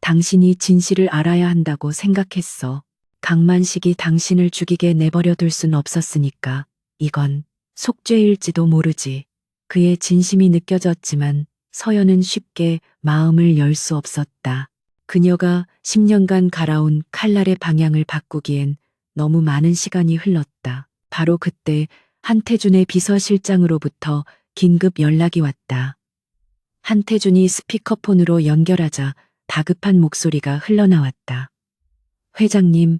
Speaker 1: 당신이 진실을 알아야 한다고 생각했어. 강만식이 당신을 죽이게 내버려 둘 순 없었으니까. 이건 속죄일지도 모르지. 그의 진심이 느껴졌지만 서연은 쉽게 마음을 열 수 없었다. 그녀가 10년간 갈아온 칼날의 방향을 바꾸기엔 너무 많은 시간이 흘렀다. 바로 그때 한태준의 비서실장으로부터 긴급 연락이 왔다. 한태준이 스피커폰으로 연결하자 다급한 목소리가 흘러나왔다. 회장님,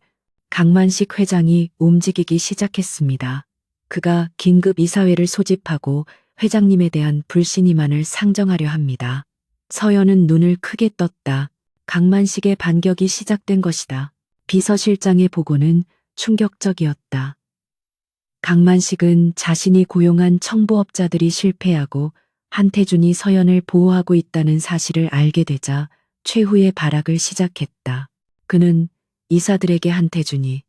Speaker 1: 강만식 회장이 움직이기 시작했습니다. 그가 긴급 이사회를 소집하고 회장님에 대한 불신임만을 상정하려 합니다. 서연은 눈을 크게 떴다. 강만식의 반격이 시작된 것이다. 비서실장의 보고는 충격적이었다. 강만식은 자신이 고용한 청부업자들이 실패하고 한태준이 서연을 보호하고 있다는 사실을 알게 되자 최후의 발악을 시작했다. 그는 이사들에게 한태준이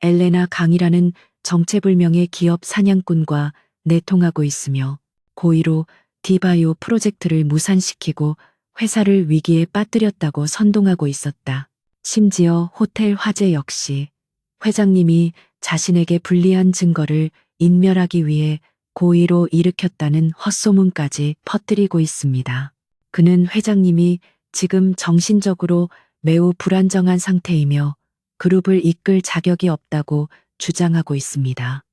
Speaker 1: 엘레나 강이라는 정체불명의 기업 사냥꾼과 내통하고 있으며 고의로 디바이오 프로젝트를 무산시키고 회사를 위기에 빠뜨렸다고 선동하고 있었다. 심지어 호텔 화재 역시 회장님이 자신에게 불리한 증거를 인멸하기 위해 고의로 일으켰다는 헛소문까지 퍼뜨리고 있습니다. 그는 회장님이 지금 정신적으로 매우 불안정한 상태이며 그룹을 이끌 자격이 없다고 주장하고 있습니다.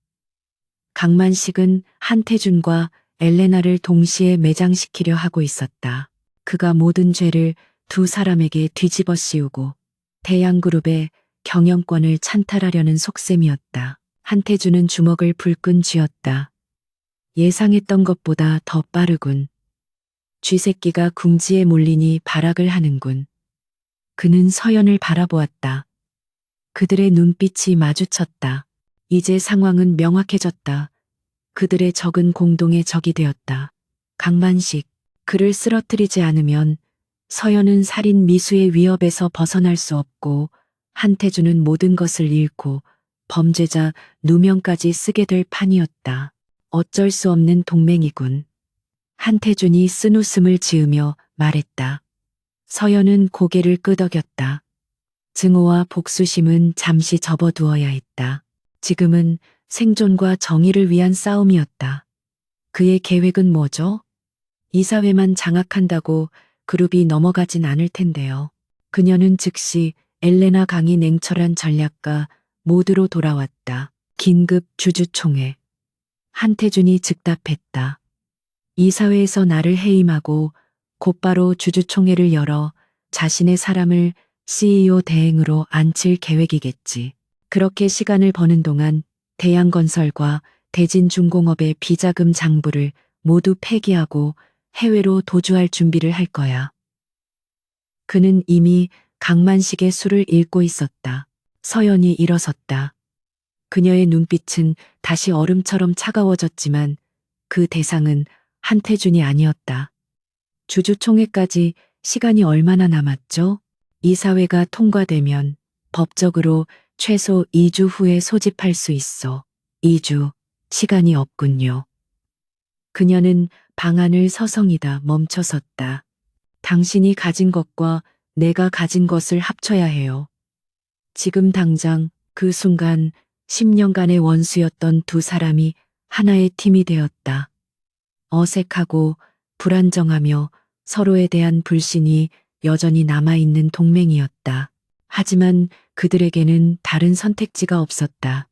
Speaker 1: 강만식은 한태준과 엘레나를 동시에 매장시키려 하고 있었다. 그가 모든 죄를 두 사람에게 뒤집어 씌우고 대양그룹의 경영권을 찬탈하려는 속셈이었다. 한태준은 주먹을 불끈 쥐었다. 예상했던 것보다 더 빠르군. 쥐새끼가 궁지에 몰리니 발악을 하는군. 그는 서연을 바라보았다. 그들의 눈빛이 마주쳤다. 이제 상황은 명확해졌다. 그들의 적은 공동의 적이 되었다. 강만식, 그를 쓰러뜨리지 않으면 서연은 살인 미수의 위협에서 벗어날 수 없고 한태준은 모든 것을 잃고 범죄자 누명까지 쓰게 될 판이었다. 어쩔 수 없는 동맹이군. 한태준이 쓴웃음을 지으며 말했다. 서연은 고개를 끄덕였다. 증오와 복수심은 잠시 접어두어야 했다. 지금은 생존과 정의를 위한 싸움이었다. 그의 계획은 뭐죠? 이사회만 장악한다고 그룹이 넘어가진 않을 텐데요. 그녀는 즉시 엘레나 강이 냉철한 전략가 모드로 돌아왔다. 긴급 주주총회. 한태준이 즉답했다. 이사회에서 나를 해임하고 곧바로 주주총회를 열어 자신의 사람을 CEO 대행으로 앉힐 계획이겠지. 그렇게 시간을 버는 동안 대양건설과 대진중공업의 비자금 장부를 모두 폐기하고 해외로 도주할 준비를 할 거야. 그는 이미 강만식의 수를 읽고 있었다. 서연이 일어섰다. 그녀의 눈빛은 다시 얼음처럼 차가워졌지만 그 대상은 한태준이 아니었다. 주주총회까지 시간이 얼마나 남았죠? 이사회가 통과되면 법적으로 최소 2주 후에 소집할 수 있어. 2주, 시간이 없군요. 그녀는 방안을 서성이다 멈춰섰다. 당신이 가진 것과 내가 가진 것을 합쳐야 해요. 지금 당장 그 순간 10년간의 원수였던 두 사람이 하나의 팀이 되었다. 어색하고 불안정하며 서로에 대한 불신이 여전히 남아있는 동맹이었다. 하지만 그들에게는 다른 선택지가 없었다.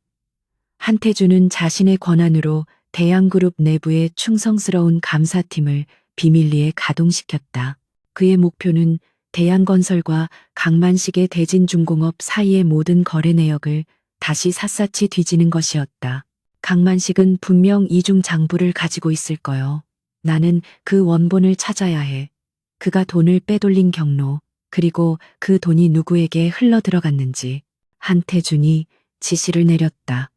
Speaker 1: 한태준은 자신의 권한으로 대양그룹 내부의 충성스러운 감사팀을 비밀리에 가동시켰다. 그의 목표는 대양건설과 강만식의 대진중공업 사이의 모든 거래 내역을 다시 샅샅이 뒤지는 것이었다. 강만식은 분명 이중 장부를 가지고 있을 거요. 나는 그 원본을 찾아야 해. 그가 돈을 빼돌린 경로, 그리고 그 돈이 누구에게 흘러 들어갔는지 한태준이 지시를 내렸다.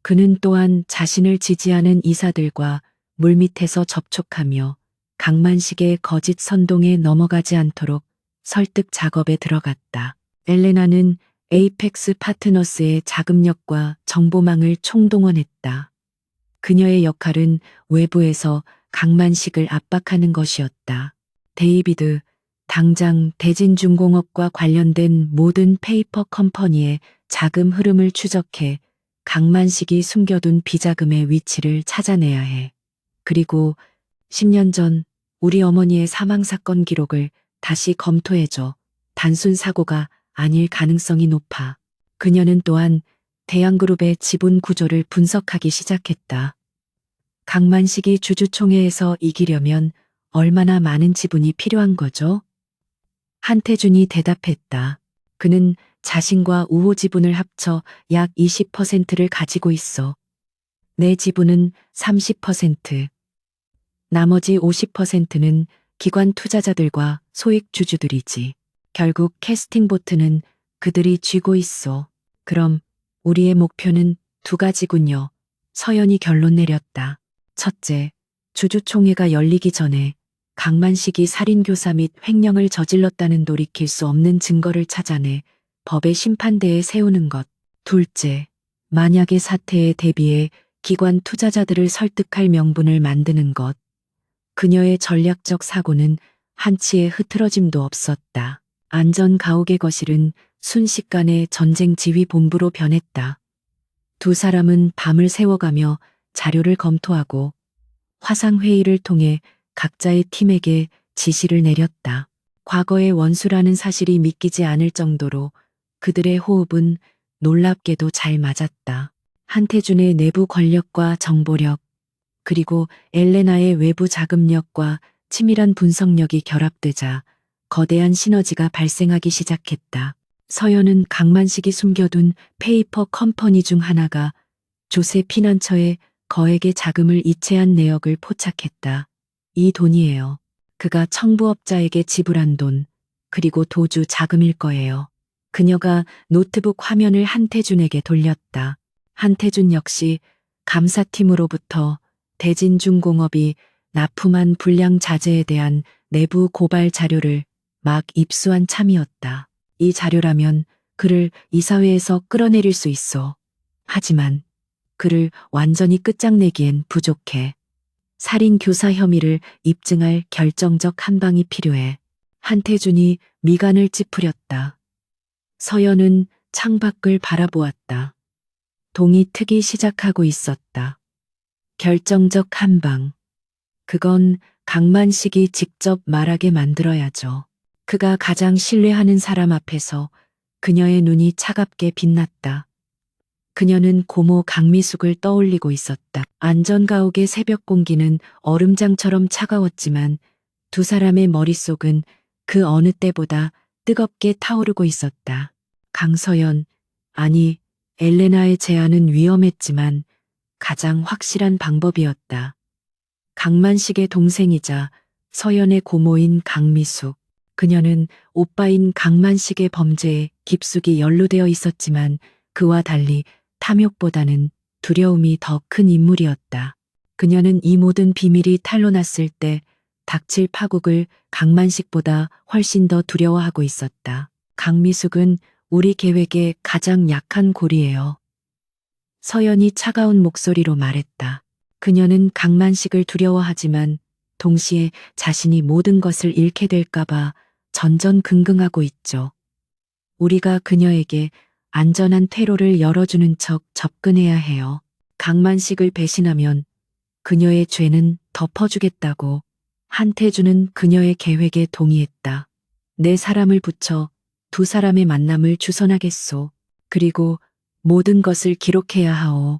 Speaker 1: 그는 또한 자신을 지지하는 이사들과 물밑에서 접촉하며 강만식의 거짓 선동에 넘어가지 않도록 설득 작업에 들어갔다. 엘레나는 에이펙스 파트너스의 자금력과 정보망을 총동원했다. 그녀의 역할은 외부에서 강만식을 압박하는 것이었다. 데이비드, 당장 대진중공업과 관련된 모든 페이퍼 컴퍼니의 자금 흐름을 추적해 강만식이 숨겨둔 비자금의 위치를 찾아내야 해. 그리고 10년 전 우리 어머니의 사망사건 기록을 다시 검토해줘. 단순 사고가 아닐 가능성이 높아. 그녀는 또한 대양그룹의 지분 구조를 분석하기 시작했다. 강만식이 주주총회에서 이기려면 얼마나 많은 지분이 필요한 거죠? 한태준이 대답했다. 그는 자신과 우호 지분을 합쳐 약 20%를 가지고 있어. 내 지분은 30%. 나머지 50%는 기관 투자자들과 소액 주주들이지. 결국 캐스팅 보트는 그들이 쥐고 있어. 그럼 우리의 목표는 두 가지군요. 서연이 결론 내렸다. 첫째, 주주총회가 열리기 전에 강만식이 살인교사 및 횡령을 저질렀다는 돌이킬 수 없는 증거를 찾아내 법의 심판대에 세우는 것. 둘째, 만약의 사태에 대비해 기관 투자자들을 설득할 명분을 만드는 것. 그녀의 전략적 사고는 한치의 흐트러짐도 없었다. 안전 가옥의 거실은 순식간에 전쟁 지휘 본부로 변했다. 두 사람은 밤을 새워가며 자료를 검토하고 화상회의를 통해 각자의 팀에게 지시를 내렸다. 과거의 원수라는 사실이 믿기지 않을 정도로 그들의 호흡은 놀랍게도 잘 맞았다. 한태준의 내부 권력과 정보력, 그리고 엘레나의 외부 자금력과 치밀한 분석력이 결합되자 거대한 시너지가 발생하기 시작했다. 서연은 강만식이 숨겨둔 페이퍼 컴퍼니 중 하나가 조세 피난처에 거액의 자금을 이체한 내역을 포착했다. 이 돈이에요. 그가 청부업자에게 지불한 돈, 그리고 도주 자금일 거예요. 그녀가 노트북 화면을 한태준에게 돌렸다. 한태준 역시 감사팀으로부터 대진중공업이 납품한 불량 자재에 대한 내부 고발 자료를 막 입수한 참이었다. 이 자료라면 그를 이사회에서 끌어내릴 수 있어. 하지만 그를 완전히 끝장내기엔 부족해. 살인 교사 혐의를 입증할 결정적 한 방이 필요해. 한태준이 미간을 찌푸렸다. 서연은 창밖을 바라보았다. 동이 트기 시작하고 있었다. 결정적 한 방. 그건 강만식이 직접 말하게 만들어야죠. 그가 가장 신뢰하는 사람 앞에서 그녀의 눈이 차갑게 빛났다. 그녀는 고모 강미숙을 떠올리고 있었다. 안전가옥의 새벽 공기는 얼음장처럼 차가웠지만 두 사람의 머릿속은 그 어느 때보다 뜨겁게 타오르고 있었다. 강서연, 아니, 엘레나의 제안은 위험했지만 가장 확실한 방법이었다. 강만식의 동생이자 서연의 고모인 강미숙. 그녀는 오빠인 강만식의 범죄에 깊숙이 연루되어 있었지만 그와 달리 탐욕보다는 두려움이 더 큰 인물이었다. 그녀는 이 모든 비밀이 탄로났을 때 닥칠 파국을 강만식보다 훨씬 더 두려워하고 있었다. 강미숙은 우리 계획의 가장 약한 골이에요. 서연이 차가운 목소리로 말했다. 그녀는 강만식을 두려워하지만 동시에 자신이 모든 것을 잃게 될까봐 전전긍긍하고 있죠. 우리가 그녀에게 안전한 퇴로를 열어주는 척 접근해야 해요. 강만식을 배신하면 그녀의 죄는 덮어주겠다고. 한태준은 그녀의 계획에 동의했다. 내 사람을 붙여 두 사람의 만남을 주선하겠소. 그리고 모든 것을 기록해야 하오.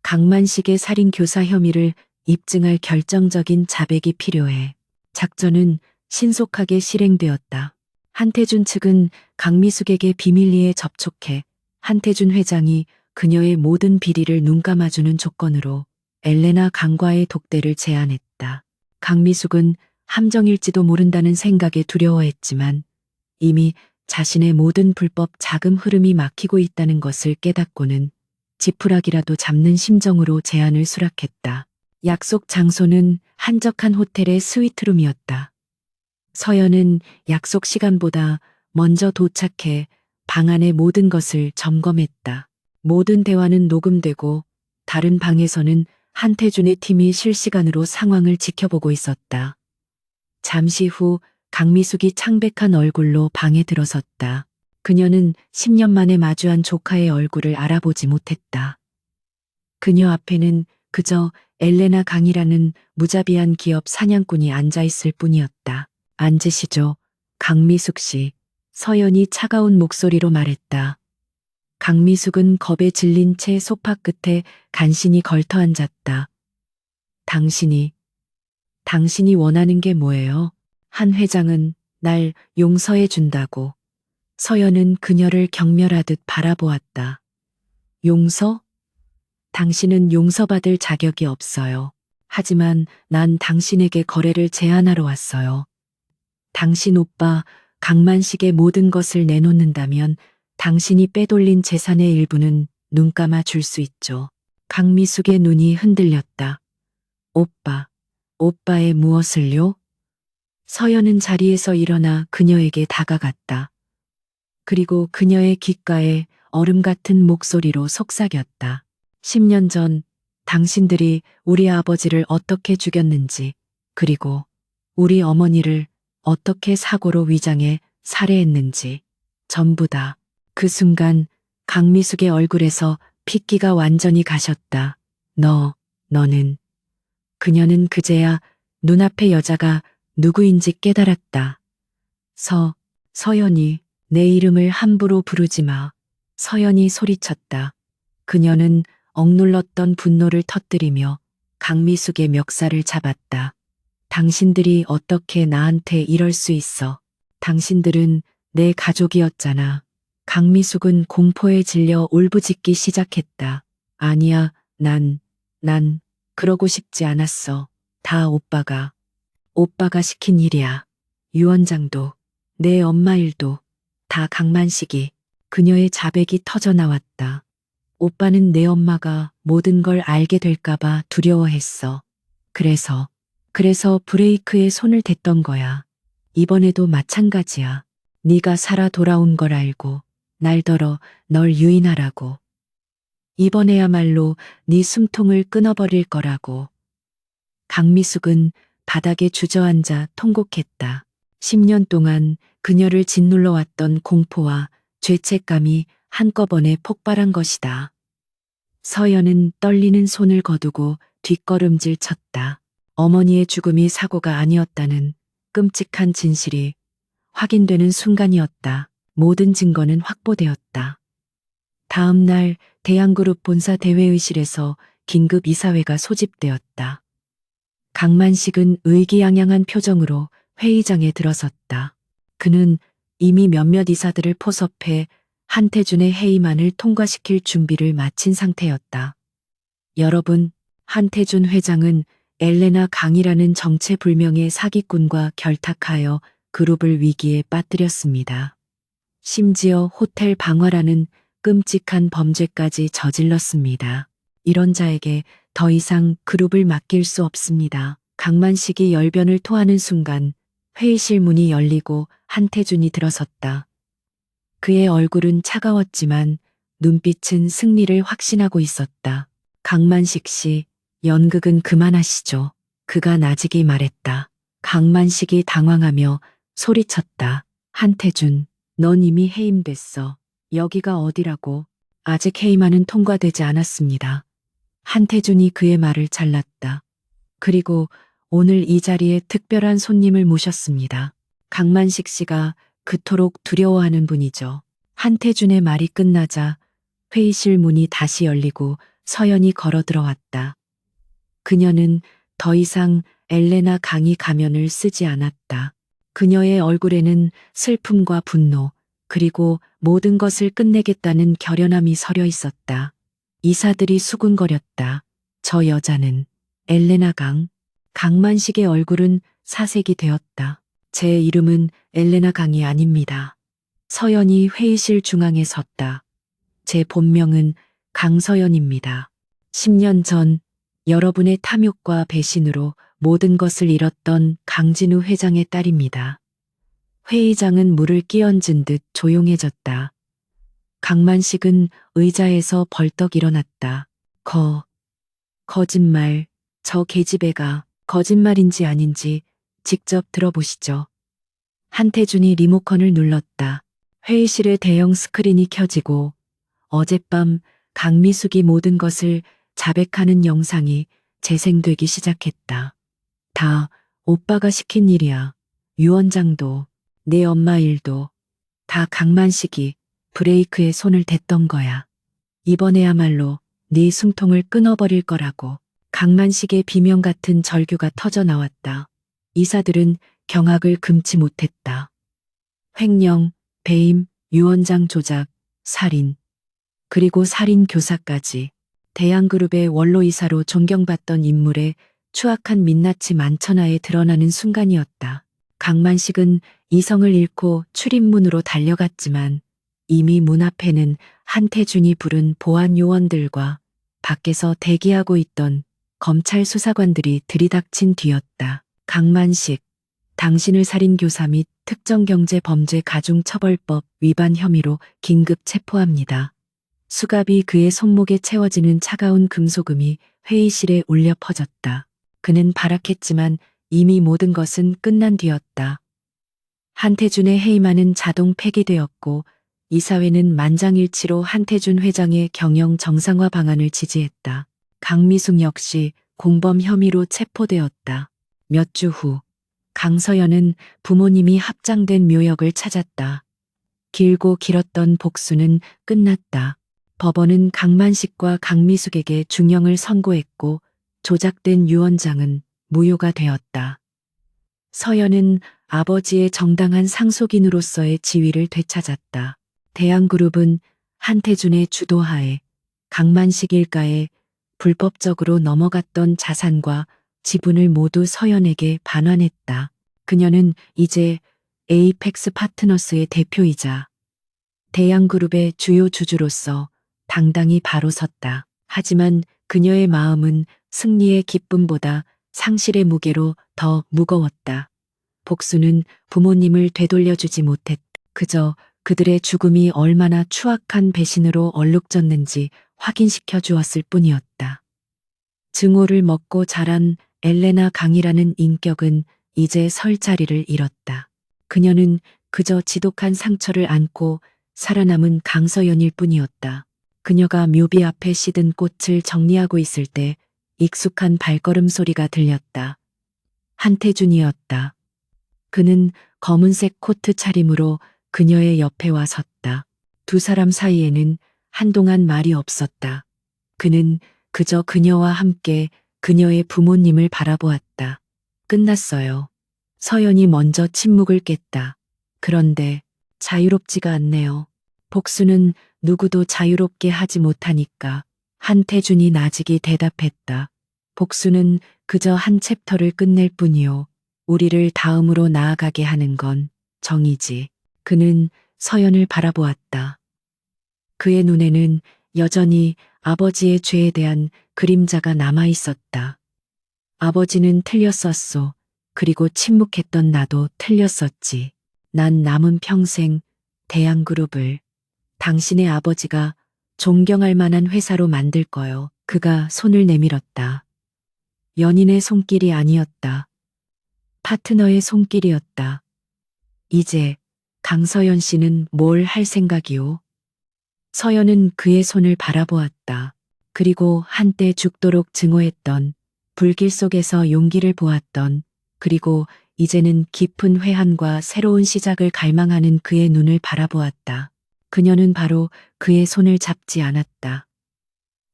Speaker 1: 강만식의 살인교사 혐의를 입증할 결정적인 자백이 필요해. 작전은 신속하게 실행되었다. 한태준 측은 강미숙에게 비밀리에 접촉해 한태준 회장이 그녀의 모든 비리를 눈감아주는 조건으로 엘레나 강과의 독대를 제안했다. 강미숙은 함정일지도 모른다는 생각에 두려워했지만 이미 자신의 모든 불법 자금 흐름이 막히고 있다는 것을 깨닫고는 지푸라기라도 잡는 심정으로 제안을 수락했다. 약속 장소는 한적한 호텔의 스위트룸이었다. 서연은 약속 시간보다 먼저 도착해 방 안의 모든 것을 점검했다. 모든 대화는 녹음되고 다른 방에서는 한태준의 팀이 실시간으로 상황을 지켜보고 있었다. 잠시 후 강미숙이 창백한 얼굴로 방에 들어섰다. 그녀는 10년 만에 마주한 조카의 얼굴을 알아보지 못했다. 그녀 앞에는 그저 엘레나 강이라는 무자비한 기업 사냥꾼이 앉아있을 뿐이었다. 앉으시죠. 강미숙 씨. 서연이 차가운 목소리로 말했다. 강미숙은 겁에 질린 채 소파 끝에 간신히 걸터 앉았다. 당신이 원하는 게 뭐예요? 한 회장은 날 용서해 준다고. 서연은 그녀를 경멸하듯 바라보았다. 용서? 당신은 용서받을 자격이 없어요. 하지만 난 당신에게 거래를 제안하러 왔어요. 당신 오빠 강만식의 모든 것을 내놓는다면 당신이 빼돌린 재산의 일부는 눈 감아 줄 수 있죠. 강미숙의 눈이 흔들렸다. 오빠, 오빠의 무엇을요? 서연은 자리에서 일어나 그녀에게 다가갔다. 그리고 그녀의 귓가에 얼음 같은 목소리로 속삭였다. 10년 전 당신들이 우리 아버지를 어떻게 죽였는지, 그리고 우리 어머니를 어떻게 사고로 위장해 살해했는지, 전부 다. 그 순간 강미숙의 얼굴에서 핏기가 완전히 가셨다. 너는. 그녀는 그제야 눈앞의 여자가 누구인지 깨달았다. 서연이, 내 이름을 함부로 부르지 마. 서연이 소리쳤다. 그녀는 억눌렀던 분노를 터뜨리며 강미숙의 멱살을 잡았다. 당신들이 어떻게 나한테 이럴 수 있어? 당신들은 내 가족이었잖아. 강미숙은 공포에 질려 울부짖기 시작했다. 아니야, 난 그러고 싶지 않았어. 다 오빠가 시킨 일이야. 유원장도, 내 엄마 일도, 다 강만식이. 그녀의 자백이 터져 나왔다. 오빠는 내 엄마가 모든 걸 알게 될까봐 두려워했어. 그래서 브레이크에 손을 댔던 거야. 이번에도 마찬가지야. 네가 살아 돌아온 걸 알고 날더러 널 유인하라고. 이번에야말로 네 숨통을 끊어버릴 거라고. 강미숙은 바닥에 주저앉아 통곡했다. 10년 동안 그녀를 짓눌러 왔던 공포와 죄책감이 한꺼번에 폭발한 것이다. 서연은 떨리는 손을 거두고 뒷걸음질 쳤다. 어머니의 죽음이 사고가 아니었다는 끔찍한 진실이 확인되는 순간이었다. 모든 증거는 확보되었다. 다음 날 대양그룹 본사 대회의실에서 긴급 이사회가 소집되었다. 강만식은 의기양양한 표정으로 회의장에 들어섰다. 그는 이미 몇몇 이사들을 포섭해 한태준의 회의만을 통과시킬 준비를 마친 상태였다. 여러분, 한태준 회장은 엘레나 강이라는 정체불명의 사기꾼과 결탁하여 그룹을 위기에 빠뜨렸습니다. 심지어 호텔 방화라는 끔찍한 범죄까지 저질렀습니다. 이런 자에게 더 이상 그룹을 맡길 수 없습니다. 강만식이 열변을 토하는 순간 회의실 문이 열리고 한태준이 들어섰다. 그의 얼굴은 차가웠지만 눈빛은 승리를 확신하고 있었다. 강만식 씨, 연극은 그만하시죠. 그가 나직이 말했다. 강만식이 당황하며 소리쳤다. 한태준, 넌 이미 해임됐어. 여기가 어디라고? 아직 해임안은 통과되지 않았습니다. 한태준이 그의 말을 잘랐다. 그리고 오늘 이 자리에 특별한 손님을 모셨습니다. 강만식 씨가 그토록 두려워하는 분이죠. 한태준의 말이 끝나자 회의실 문이 다시 열리고 서연이 걸어 들어왔다. 그녀는 더 이상 엘레나 강이 가면을 쓰지 않았다. 그녀의 얼굴에는 슬픔과 분노, 그리고 모든 것을 끝내겠다는 결연함이 서려 있었다. 이사들이 수군거렸다. 저 여자는 엘레나 강. 강만식의 얼굴은 사색이 되었다. 제 이름은 엘레나 강이 아닙니다. 서연이 회의실 중앙에 섰다. 제 본명은 강서연입니다. 10년 전 여러분의 탐욕과 배신으로 모든 것을 잃었던 강진우 회장의 딸입니다. 회의장은 물을 끼얹은 듯 조용해졌다. 강만식은 의자에서 벌떡 일어났다. 거짓말, 저 계집애가 거짓말인지 아닌지 직접 들어보시죠. 한태준이 리모컨을 눌렀다. 회의실의 대형 스크린이 켜지고 어젯밤 강미숙이 모든 것을 자백하는 영상이 재생되기 시작했다. 다 오빠가 시킨 일이야. 유원장도, 내 엄마 일도, 다 강만식이 브레이크에 손을 댔던 거야. 이번에야말로 네 숨통을 끊어버릴 거라고. 강만식의 비명 같은 절규가 터져 나왔다. 이사들은 경악을 금치 못했다. 횡령, 배임, 유언장 조작, 살인, 그리고 살인 교사까지 대양그룹의 원로이사로 존경받던 인물의 추악한 민낯이 만천하에 드러나는 순간이었다. 강만식은 이성을 잃고 출입문으로 달려갔지만 이미 문 앞에는 한태준이 부른 보안 요원들과 밖에서 대기하고 있던 검찰 수사관들이 들이닥친 뒤였다. 강만식, 당신을 살인교사 및 특정경제범죄 가중처벌법 위반 혐의로 긴급 체포합니다. 수갑이 그의 손목에 채워지는 차가운 금소금이 회의실에 울려 퍼졌다. 그는 발악했지만 이미 모든 것은 끝난 뒤였다. 한태준의 해임안은 자동 폐기되었고 이사회는 만장일치로 한태준 회장의 경영 정상화 방안을 지지했다. 강미숙 역시 공범 혐의로 체포되었다. 몇 주 후 강서연은 부모님이 합장된 묘역을 찾았다. 길고 길었던 복수는 끝났다. 법원은 강만식과 강미숙에게 중형을 선고했고 조작된 유언장은 무효가 되었다. 서연은 아버지의 정당한 상속인으로서의 지위를 되찾았다. 대양그룹은 한태준의 주도하에 강만식 일가에 불법적으로 넘어갔던 자산과 지분을 모두 서연에게 반환했다. 그녀는 이제 에이펙스 파트너스의 대표이자 대양그룹의 주요 주주로서 당당히 바로 섰다. 하지만 그녀의 마음은 승리의 기쁨보다 상실의 무게로 더 무거웠다. 복수는 부모님을 되돌려주지 못했다. 그저 그들의 죽음이 얼마나 추악한 배신으로 얼룩졌는지 확인시켜 주었을 뿐이었다. 증오를 먹고 자란 엘레나 강이라는 인격은 이제 설 자리를 잃었다. 그녀는 그저 지독한 상처를 안고 살아남은 강서연일 뿐이었다. 그녀가 묘비 앞에 시든 꽃을 정리하고 있을 때 익숙한 발걸음 소리가 들렸다. 한태준이었다. 그는 검은색 코트 차림으로 그녀의 옆에 와 섰다. 두 사람 사이에는 한동안 말이 없었다. 그는 그저 그녀와 함께 그녀의 부모님을 바라보았다. 끝났어요. 서연이 먼저 침묵을 깼다. 그런데 자유롭지가 않네요. 복수는 누구도 자유롭게 하지 못하니까. 한태준이 나직이 대답했다. 복수는 그저 한 챕터를 끝낼 뿐이요. 우리를 다음으로 나아가게 하는 건 정이지. 그는 서연을 바라보았다. 그의 눈에는 여전히 아버지의 죄에 대한 그림자가 남아 있었다. 아버지는 틀렸었소. 그리고 침묵했던 나도 틀렸었지. 난 남은 평생 대양그룹을 당신의 아버지가 존경할 만한 회사로 만들 거요. 그가 손을 내밀었다. 연인의 손길이 아니었다. 파트너의 손길이었다. 이제 강서연 씨는 뭘 할 생각이오? 서연은 그의 손을 바라보았다. 그리고 한때 죽도록 증오했던 불길 속에서 용기를 보았던 그리고 이제는 깊은 회한과 새로운 시작을 갈망하는 그의 눈을 바라보았다. 그녀는 바로 그의 손을 잡지 않았다.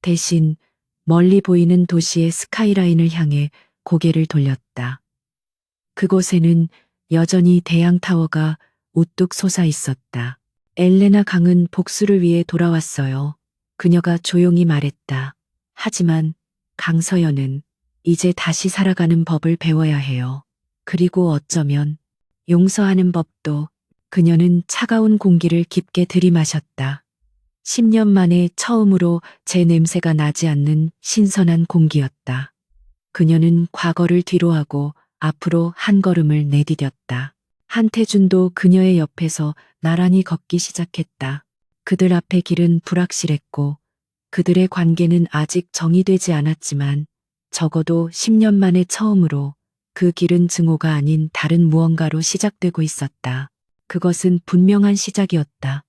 Speaker 1: 대신 멀리 보이는 도시의 스카이라인을 향해 고개를 돌렸다. 그곳에는 여전히 대양타워가 우뚝 솟아 있었다. 엘레나 강은 복수를 위해 돌아왔어요. 그녀가 조용히 말했다. 하지만 강서연은 이제 다시 살아가는 법을 배워야 해요. 그리고 어쩌면 용서하는 법도. 그녀는 차가운 공기를 깊게 들이마셨다. 10년 만에 처음으로 제 냄새가 나지 않는 신선한 공기였다. 그녀는 과거를 뒤로하고 앞으로 한 걸음을 내디뎠다. 한태준도 그녀의 옆에서 나란히 걷기 시작했다. 그들 앞의 길은 불확실했고 그들의 관계는 아직 정의되지 않았지만 적어도 10년 만에 처음으로 그 길은 증오가 아닌 다른 무언가로 시작되고 있었다. 그것은 분명한 시작이었다.